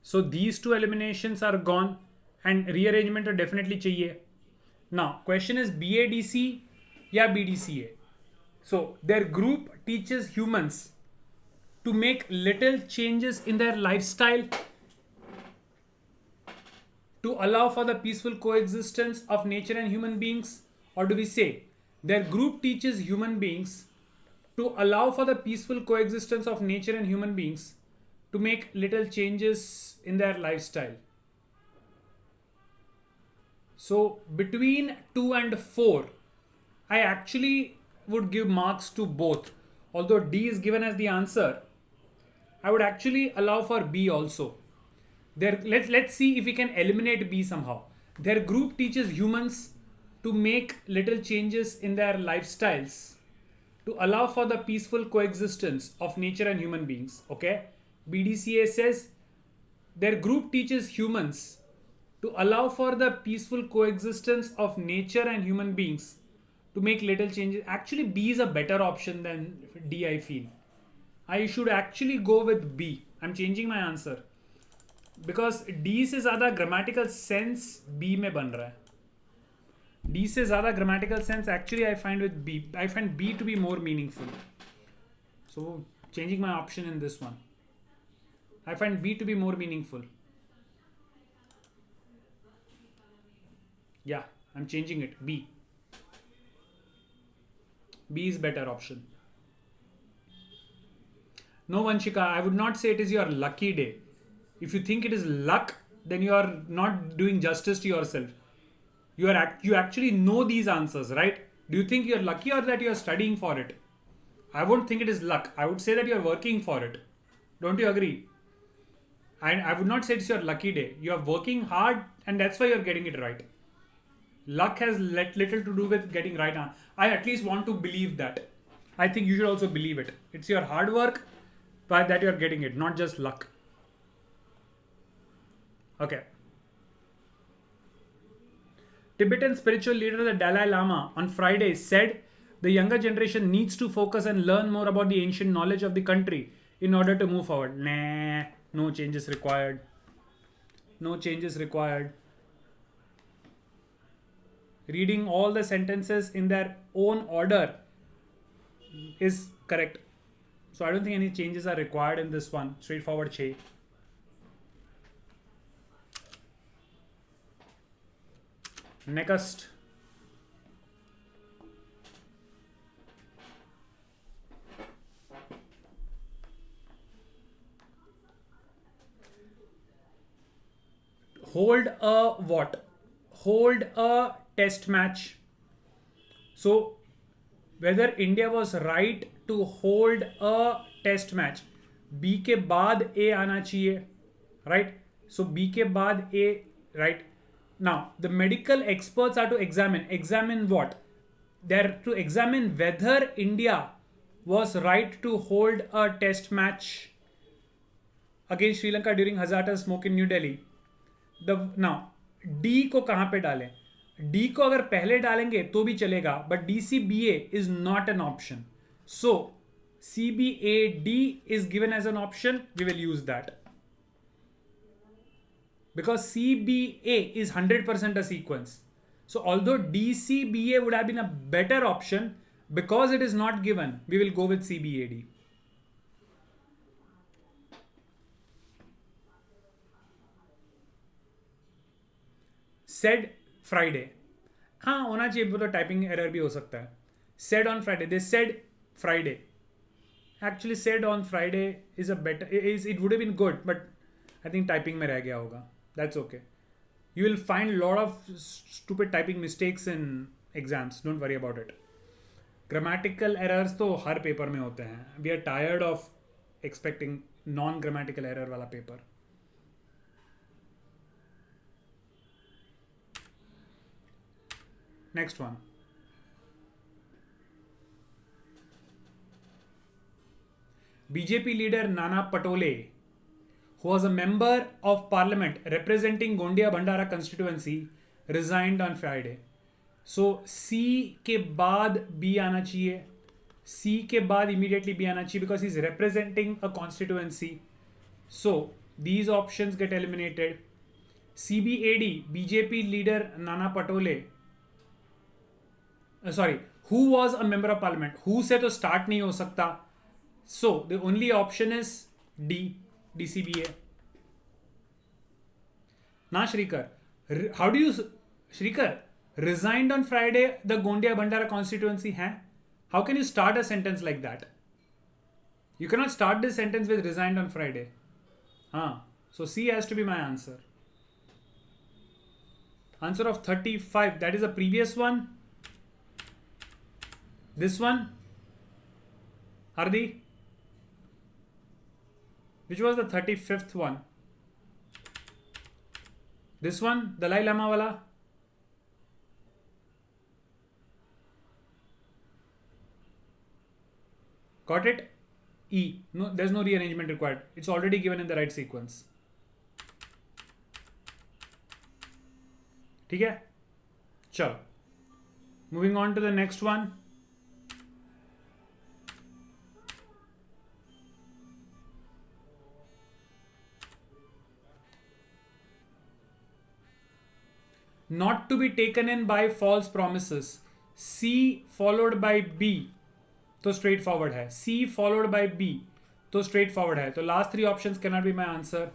So these two eliminations are gone and rearrangement तो definitely चाहिए. Now question is BADC या BDCA. So their group teaches humans to make little changes in their lifestyle to allow for the peaceful coexistence of nature and human beings? Or do we say their group teaches human beings to allow for the peaceful coexistence of nature and human beings to make little changes in their lifestyle? So between 2 and 4, I actually would give marks to both. Although D is given as the answer, I would actually allow for B also. Let's see if we can eliminate B somehow. Their group teaches humans to make little changes in their lifestyles to allow for the peaceful coexistence of nature and human beings. Okay? BDCA says their group teaches humans to allow for the peaceful coexistence of nature and human beings to make little changes. Actually, B is a better option than D, I feel. I should actually go with B. I'm changing my answer. Because D से ज़्यादा grammatical sense B में बन रहा है. D से ज़्यादा grammatical sense actually I find with B. I find B to be more meaningful. So changing my option in this one. I find B to be more meaningful. Yeah, I'm changing it. B. B is better option. No, Vanshika, I would not say it is your lucky day. If you think it is luck, then you are not doing justice to yourself. You actually know these answers, right? Do you think you're lucky or that you're studying for it? I won't think it is luck. I would say that you're working for it. Don't you agree? And I would not say it's your lucky day. You are working hard and that's why you're getting it right. Luck has little to do with getting right. I at least want to believe that. I think you should also believe it. It's your hard work by that you're getting it, not just luck. Okay. Tibetan spiritual leader the Dalai Lama on Friday said the younger generation needs to focus and learn more about the ancient knowledge of the country in order to move forward. Nah, no changes required. No changes required. Reading all the sentences in their own order is correct. So I don't think any changes are required in this one. Straightforward Che. Next. hold a what? Hold a test match. So whether India was right to hold a test match, B के बाद A आना चाहिए, right? So B के बाद A, right? Now the medical experts are to examine what? They're to examine whether India was right to hold a test match against Sri Lanka during Hazata smoke in New Delhi. Now D को कहां पे डालें? D को अगर पहले डालेंगे तो भी चलेगा, but D C B A is not an option. So C B A D is given as an option. We will use that because CBA is 100% a sequence. So although DCBA would have been a better option, because it is not given, we will go with CBAD. Said Friday. हाँ होना चाहिए, वो तो typing error भी हो सकता है. Said on Friday. They said Friday. Actually said on Friday is a better, it would have been good, but I think typing में रह गया होगा. That's okay. You will find a lot of stupid typing mistakes in exams. Don't worry about it. Grammatical errors तो हर paper में होते हैं. We are tired of expecting non-grammatical error वाला paper. Next one. BJP leader Nana Patole, who was a member of parliament representing Gondia Bhandara constituency, resigned on Friday. So C के बाद B आना चाहिए. C के बाद immediately B आना चाहिए because he's representing a constituency. So these options get eliminated. CBAD, BJP leader Nana Patole. Sorry, who was a member of parliament? Who से तो start नहीं हो सकता. So the only option is D, DCBA. Na Shrikar, how do you, Shrikar, resigned on Friday the Gondia Bhandara constituency hai? How can you start a sentence like that? You cannot start this sentence with resigned on Friday. So C has to be my answer. Answer of 35, that is the previous one. This one, Hardi, which was the 35th one? This one, Dalai Lama wala. Got it? E. No, there's no rearrangement required. It's already given in the right sequence. ठीक है? चलो. Moving on to the next one. Not to be taken in by false promises. C followed by B तो straightforward है. C followed by B तो straightforward है. तो last three options cannot be my answer.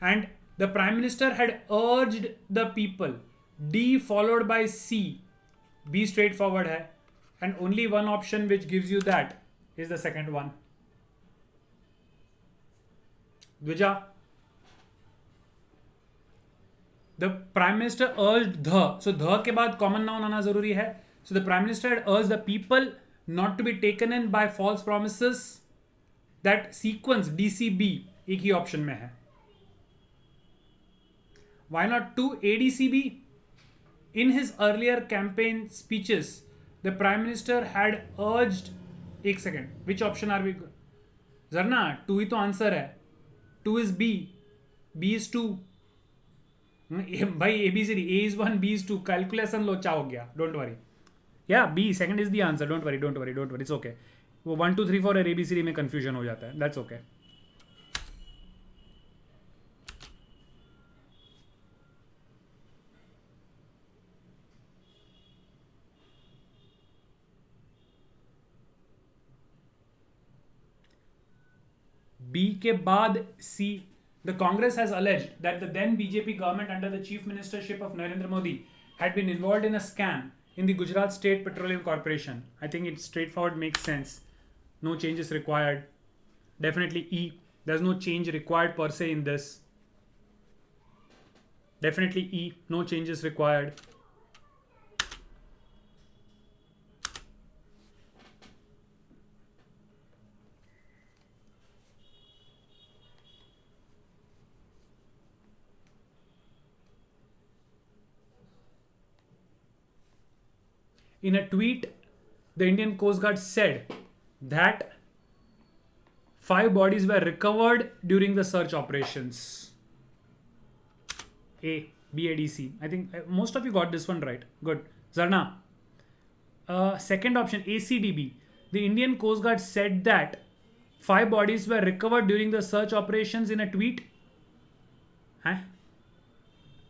And the Prime Minister had urged the people. D followed by C. B straightforward है. And only one option which gives you that is the second one. Dvija. The Prime Minister urged the. So the के बाद common noun आना जरूरी है. So the Prime Minister had urged the people not to be taken in by false promises. That sequence DCB एक ही option में है. Why not 2 ADCB? In his earlier campaign speeches, the Prime Minister had urged. एक second. Which option are we? Zarna, 2 ही तो answer है. 2 is B. B is 2. भाई ABCD, A is 1, B is 2. Calculation लोचा हो गया. Don't worry. Yeah, B second is the answer. Don't worry. It's okay. वो 1 2 3 4 और ABCD में confusion हो जाता है. That's okay. B के बाद C. The Congress has alleged that the then BJP government under the chief ministership of Narendra Modi had been involved in a scam in the Gujarat State Petroleum Corporation. I think it's straightforward, makes sense. No changes required. Definitely E. There's no change required per se in this. Definitely E, no changes required. In a tweet, the Indian Coast Guard said that 5 bodies were recovered during the search operations. A, BADC. I think most of you got this one right. Good. Zarna. Second option, ACDB. The Indian Coast Guard said that 5 bodies were recovered during the search operations in a tweet. Huh?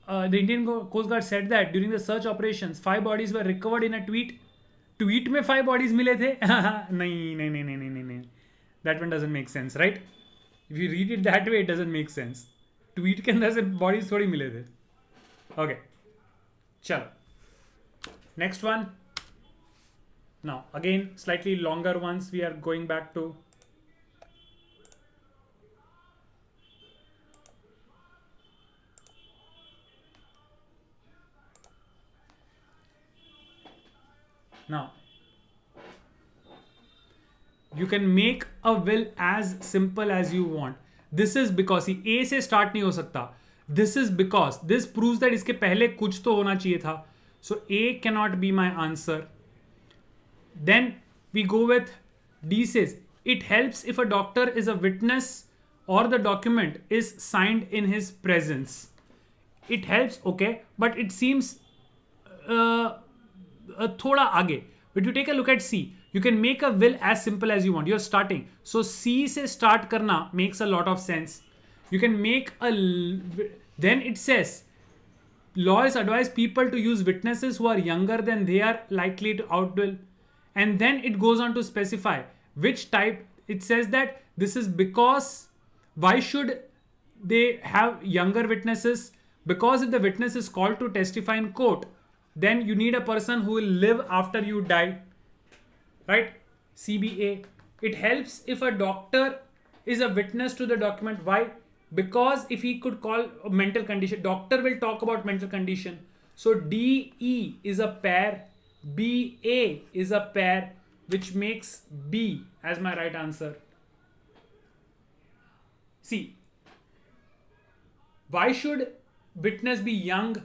The Indian Coast Guard said that during the search operations, 5 bodies were recovered in a tweet. Tweet में 5 bodies मिले थे? नहीं. That one doesn't make sense, right? If you read it that way, it doesn't make sense. Tweet के अंदर से bodies थोड़ी मिले थे. Okay. चलो. Next one. Now, again, slightly longer ones we are going back to. Now, you can make a will as simple as you want. This is because A से start नहीं हो सकता. This is because this proves that इसके पहले कुछ तो होना चाहिए था. So A cannot be my answer. Then we go with D says it helps if a doctor is a witness or the document is signed in his presence. It helps, okay, but it seems thoda आगे. But you take a look at C. You can make a will as simple as you want. You're starting. So C से start करना makes a lot of sense. You can make a... Then it says, lawyers advise people to use witnesses who are younger than they are likely to outwill. And then it goes on to specify which type. It says that this is because... Why should they have younger witnesses? Because if the witness is called to testify in court, then you need a person who will live after you die. Right? CBA. It helps if a doctor is a witness to the document. Why? Because if he could call a mental condition, doctor will talk about mental condition. So DE is a pair, BA is a pair, which makes B as my right answer. See, why should witness be young?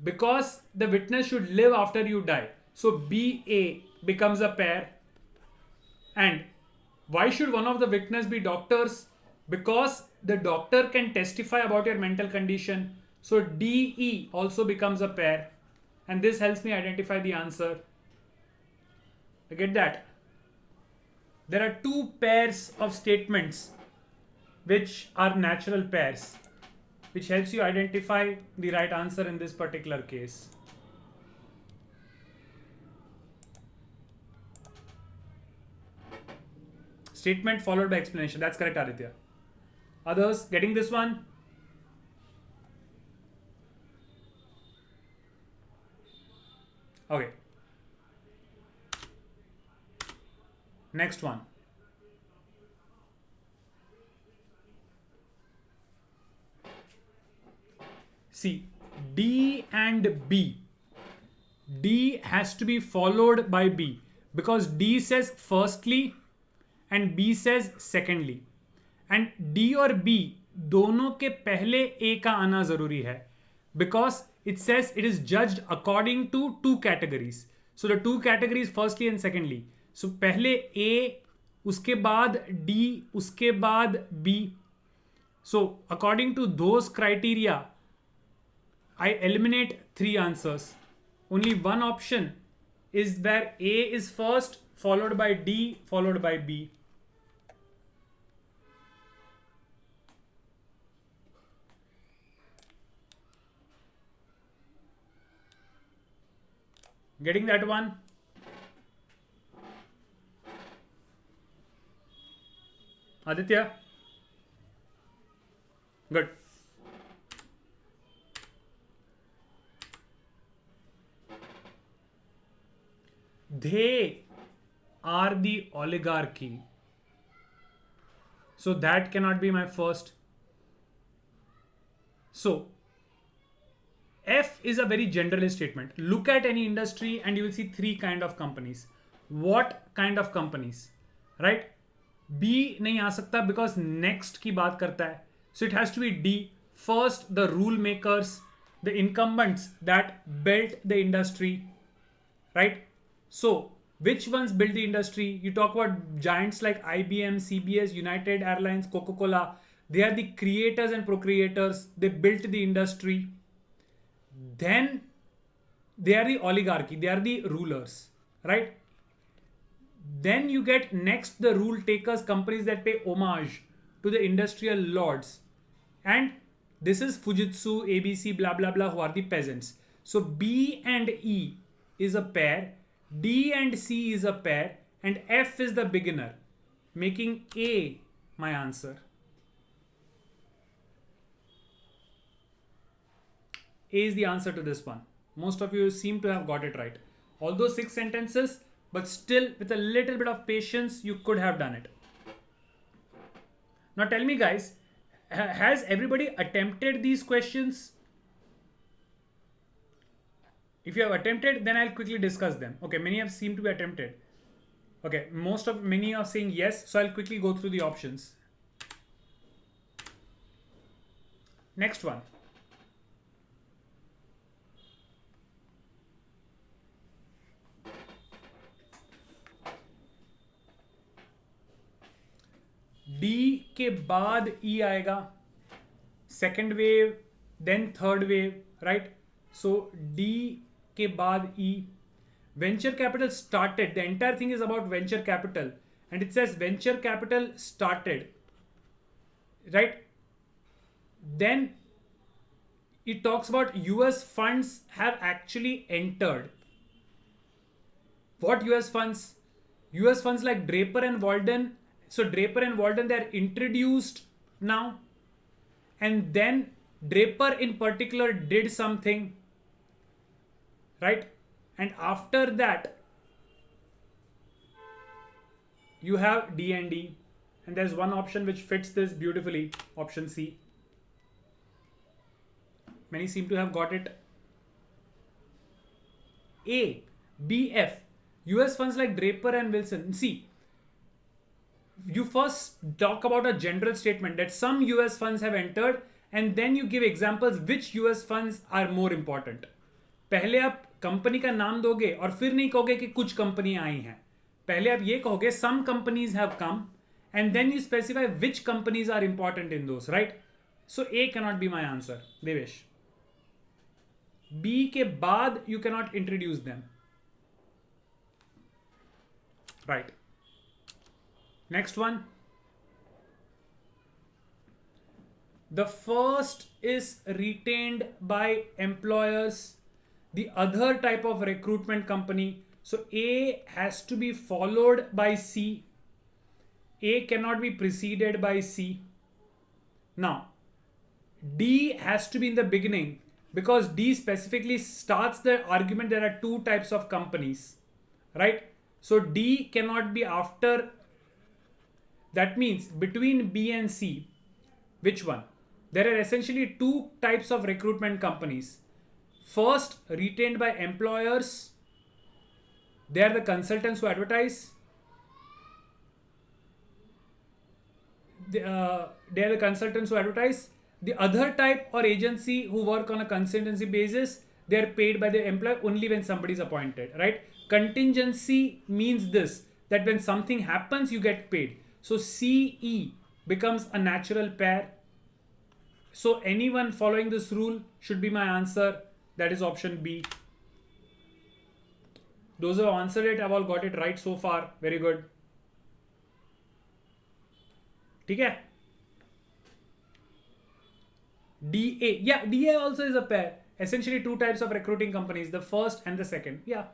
Because the witness should live after you die. So BA becomes a pair. And why should one of the witness be doctors? Because the doctor can testify about your mental condition. So DE also becomes a pair. And this helps me identify the answer. You get that? There are 2 pairs of statements which are natural pairs, which helps you identify the right answer in this particular case. Statement followed by explanation. That's correct, Aditya. Others getting this one? Okay. Next one. See, D and B. D has to be followed by B because D says firstly and B says secondly. And D और B दोनों के पहले A का आना जरूरी है because it says it is judged according to 2 categories. So the 2 categories firstly and secondly. So पहले A, उसके बाद D, उसके बाद B. So according to those criteria, I eliminate 3 answers. Only one option is where A is first, followed by D, followed by B. Getting that one? Aditya? Good. They are the oligarchy. So that cannot be my first. So F is a very generalist statement. Look at any industry and you will see three kind of companies. What kind of companies? Right? B नहीं आ सकता because next की बात करता है. So it has to be D. First, the rule makers, the incumbents that built the industry. Right? So which ones build the industry? You talk about giants like IBM, CBS, United Airlines, Coca-Cola. They are the creators and procreators. They built the industry. Then they are the oligarchy, they are the rulers, right? Then you get next the rule takers, companies that pay homage to the industrial lords. And this is Fujitsu, ABC, blah blah blah, who are the peasants. So B and E is a pair, D and C is a pair, and F is the beginner, making A my answer. A is the answer to this one. Most of you seem to have got it right. Although 6 sentences, but still with a little bit of patience, you could have done it. Now tell me guys, has everybody attempted these questions? If you have attempted, then I'll quickly discuss them. Okay, many have seemed to be attempted. Okay, many are saying yes, so I'll quickly go through the options. Next one. D के बाद E आएगा, second wave, then third wave, right? So D के बाद E. Venture capital started. The entire thing is about venture capital, and it says venture capital started, right? Then it talks about US funds have actually entered. What US funds? US funds like Draper and Walden. So Draper and Walden, they are introduced now, and then Draper in particular did something, right? And after that you have D and D, and there's one option which fits this beautifully, option C. Many seem to have got it. A, B, F. US funds like Draper and Wilson. See, you first talk about a general statement that some US funds have entered, and then you give examples which US funds are more important. पहले आप company का नाम दोगे और फिर नहीं कहोगे कि कुछ कंपनियां आई हैं. पहले आप ये कहोगे some companies have come, and then you specify which companies are important in those, right? So A cannot be my answer, Devesh. B के बाद you cannot introduce them, right? Next one. The first is retained by employers. The other type of recruitment company. So A has to be followed by C. A cannot be preceded by C. Now, D has to be in the beginning because D specifically starts the argument there are two types of companies, right? So D cannot be after. That means between B and C, which one? There are essentially two types of recruitment companies. First, retained by employers. They are the consultants who advertise. They are the consultants who advertise. The other type or agency who work on a consultancy basis, they are paid by the employer only when somebody is appointed, right? Contingency means this, that when something happens, you get paid. So CE becomes a natural pair. So anyone following this rule should be my answer. That is option B. Those who have answered it have all got it right so far. Very good. ठीक है? DA. Yeah, DA also is a pair. Essentially two types of recruiting companies, the first and the second. Yeah,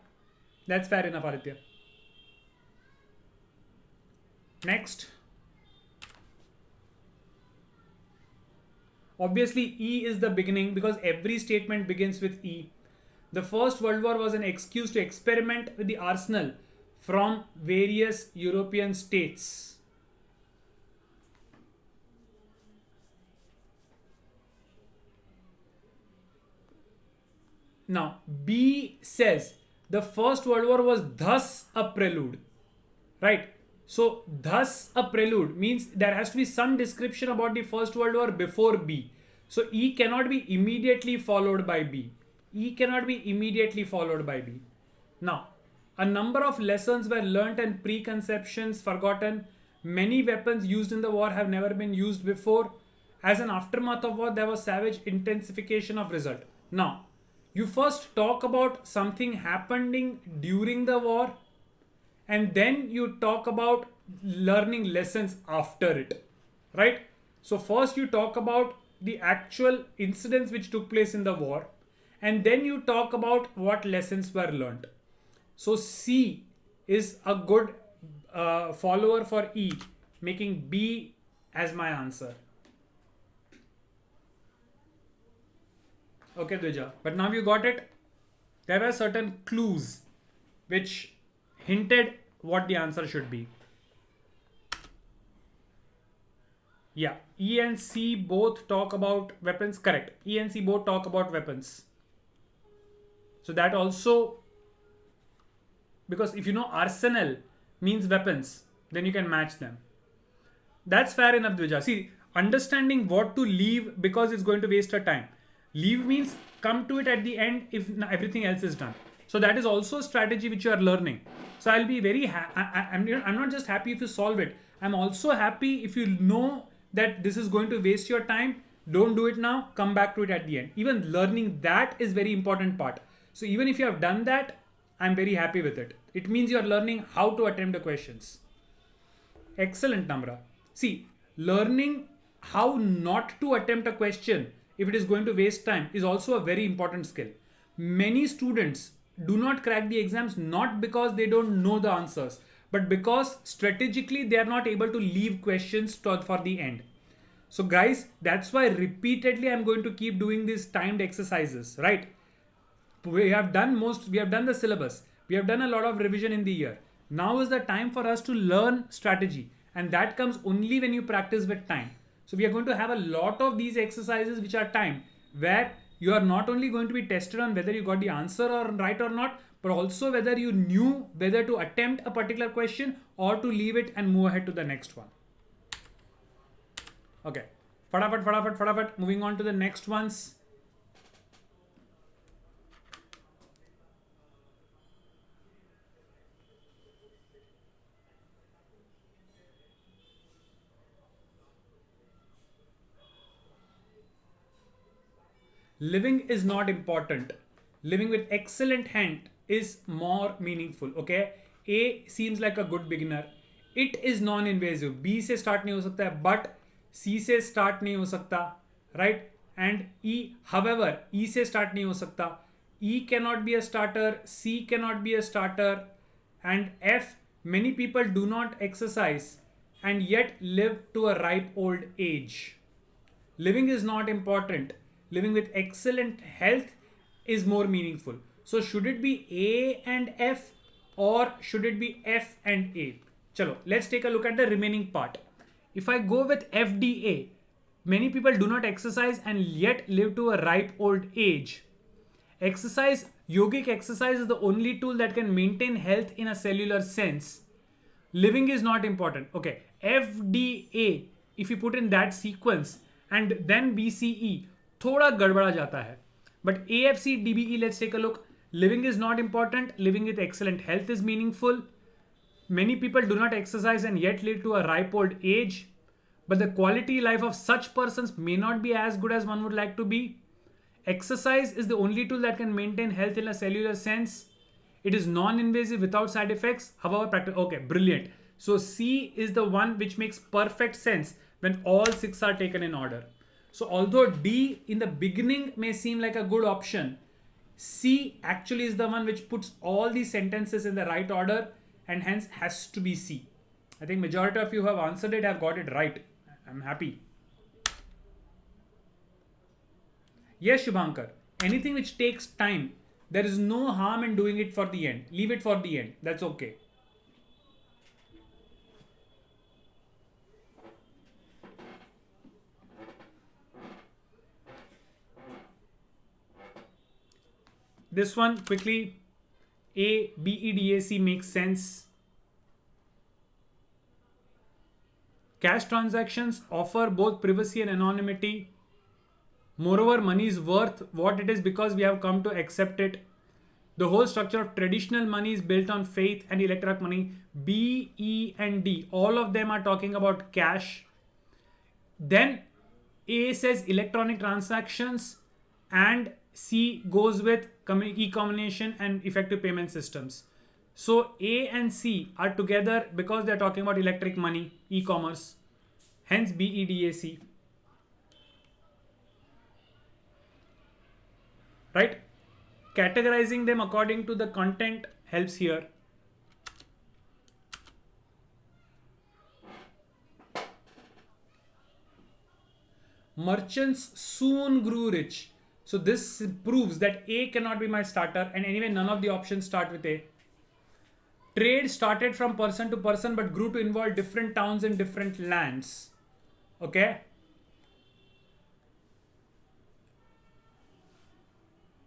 that's fair enough, Aditya. Next. Obviously, E is the beginning because every statement begins with E. The First World War was an excuse to experiment with the arsenal from various European states. Now, B says the First World War was thus a prelude, right? So, thus a prelude means there has to be some description about the First World War before B. So, E cannot be immediately followed by B. E cannot be immediately followed by B. Now, a number of lessons were learnt and preconceptions forgotten. Many weapons used in the war have never been used before. As an aftermath of war, there was savage intensification of result. Now, you first talk about something happening during the war, and then you talk about learning lessons after it, right? So, first you talk about the actual incidents which took place in the war, and then you talk about what lessons were learned. So C is a good follower for E, making B as my answer. Okay, Dvija. But now you got it. There were certain clues which hinted what the answer should be. Yeah, E and C both talk about weapons. Correct. E and C both talk about weapons. So that also, because if you know arsenal means weapons, then you can match them. That's fair enough, Dvija. See, understanding what to leave because it's going to waste your time. Leave means come to it at the end if everything else is done. So that is also a strategy which you are learning. So I'll be very I'm not just happy if you solve it. I'm also happy if you know that this is going to waste your time. Don't do it now. Come back to it at the end. Even learning that is very important part. So even if you have done that, I'm very happy with it. It means you are learning how to attempt the questions. Excellent, Namra. See, learning how not to attempt a question if it is going to waste time is also a very important skill. Many students do not crack the exams not because they don't know the answers, but because strategically they are not able to leave questions for the end. So, guys, that's why repeatedly I'm going to keep doing these timed exercises, right? We have done the syllabus, we have done a lot of revision in the year. Now is the time for us to learn strategy, and that comes only when you practice with time. So we are going to have a lot of these exercises which are timed, where you are not only going to be tested on whether you got the answer or right or not, but also whether you knew whether to attempt a particular question or to leave it and move ahead to the next one. Okay, fadafat, moving on to the next ones. Living is not important. Living with excellent hand is more meaningful. Okay, A seems like a good beginner. It is non-invasive. B से start नहीं हो सकता है, but C से start नहीं हो सकता, right? And E, however, E से start नहीं हो सकता. E cannot be a starter. C cannot be a starter. And F, many people do not exercise and yet live to a ripe old age. Living is not important. Living with excellent health is more meaningful. So should it be A and F, or should it be F and A? Chalo, let's take a look at the remaining part. If I go with FDA, many people do not exercise and yet live to a ripe old age. Exercise, yogic exercise is the only tool that can maintain health in a cellular sense. Living is not important. Okay, FDA, if you put in that sequence and then BCE, थोड़ा गड़बड़ा जाता है. But AFC, DBE, let's take a look. Living is not important. Living with excellent health is meaningful. Many people do not exercise and yet live to a ripe old age. But the quality life of such persons may not be as good as one would like to be. Exercise is the only tool that can maintain health in a cellular sense. It is non-invasive without side effects. However, practical. Okay, brilliant. So C is the one which makes perfect sense when all six are taken in order. So although D in the beginning may seem like a good option, C actually is the one which puts all these sentences in the right order and hence has to be C. I think majority of you who have answered it have got it right. I'm happy. Yes, Shubhankar. Anything which takes time, there is no harm in doing it for the end. Leave it for the end. That's okay. this one quickly. A, BEDAC makes sense. Cash transactions offer both privacy and anonymity. Moreover, money is worth what it is because we have come to accept it. The whole structure of traditional money is built on faith and electronic money. B, E, and D, all of them are talking about cash. Then A says electronic transactions, and C goes with e-combination and effective payment systems. So A and C are together because they're talking about electric money, e-commerce. Hence BEDAC. Right? Categorizing them according to the content helps here. Merchants soon grew rich. So this proves that A cannot be my starter, and anyway none of the options start with A. Trade started from person to person but grew to involve different towns and different lands. Okay.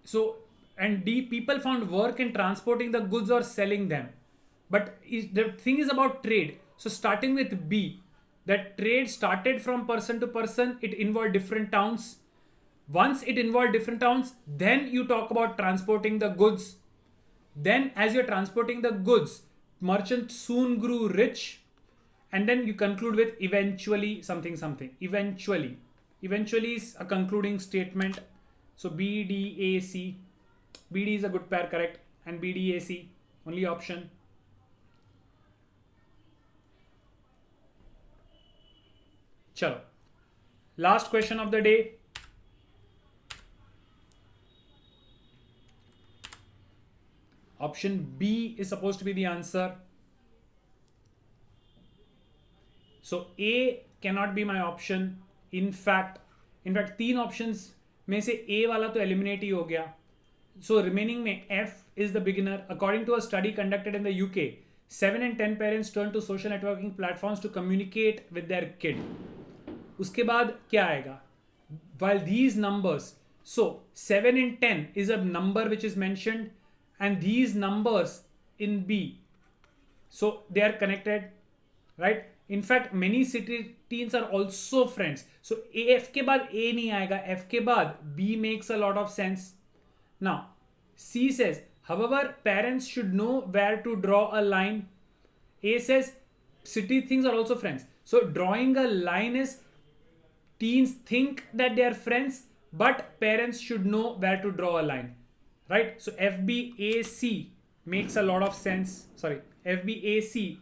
So, and D, people found work in transporting the goods or selling them. But the thing is about trade. So starting with B, that trade started from person to person, it involved different towns. Once it involved different towns, then you talk about transporting the goods. Then as you're transporting the goods, merchant soon grew rich. And then you conclude with eventually something something. Eventually. Eventually is a concluding statement. So BDAC. BD is a good pair, correct? And BDAC, only option. Chalo. Last question of the day. Option B is supposed to be the answer. So A cannot be my option. In fact, तीन options में से A वाला तो eliminate ही हो गया. So remaining में F is the beginner. According to a study conducted in the UK, 7 in 10 parents turn to social networking platforms to communicate with their kid. उसके बाद क्या आएगा? While these numbers, so 7 in 10 is a number which is mentioned, and these numbers in B, so they are connected, right? In fact, many city teens are also friends. So F के बाद A नहीं आएगा, F के बाद B makes a lot of sense. Now, C says, however, parents should know where to draw a line. A says, city things are also friends. So drawing a line is teens think that they are friends, but parents should know where to draw a line, right? So FBAC makes a lot of sense. Sorry, FBAC.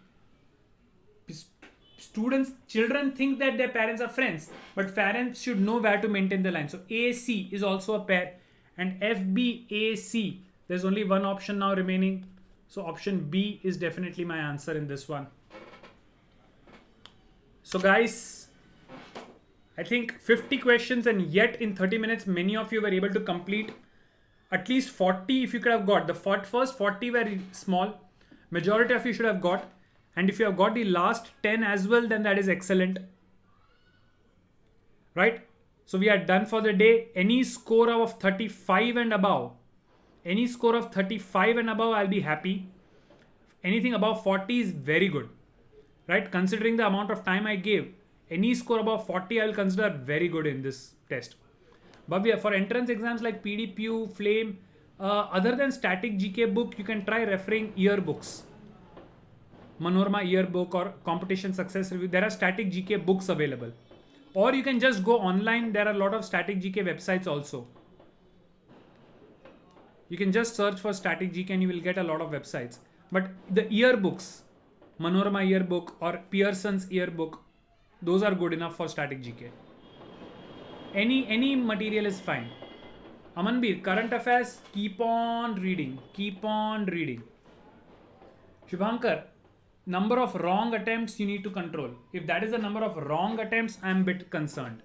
Children think that their parents are friends, but parents should know where to maintain the line. So AC is also a pair, and FBAC, there's only one option now remaining. So option B is definitely my answer in this one. So guys, I think 50 questions, and yet in 30 minutes, many of you were able to complete at least 40 if you could have got. The first 40 were small. Majority of you should have got. And if you have got the last 10 as well, then that is excellent. Right? So we are done for the day. Any score of 35 and above, I'll be happy. Anything above 40 is very good. Right? Considering the amount of time I gave, any score above 40 I will consider very good in this test. But for entrance exams like PDPU, Flame, other than static GK book, you can try referring yearbooks. Manorama yearbook or competition success review. There are static GK books available. Or you can just go online. There are a lot of static GK websites also. You can just search for static GK and you will get a lot of websites. But the yearbooks, Manorama yearbook or Pearson's yearbook, those are good enough for static GK. Any material is fine. Amanbir, current affairs, keep on reading. Shubhankar, number of wrong attempts you need to control. If that is the number of wrong attempts, I am a bit concerned.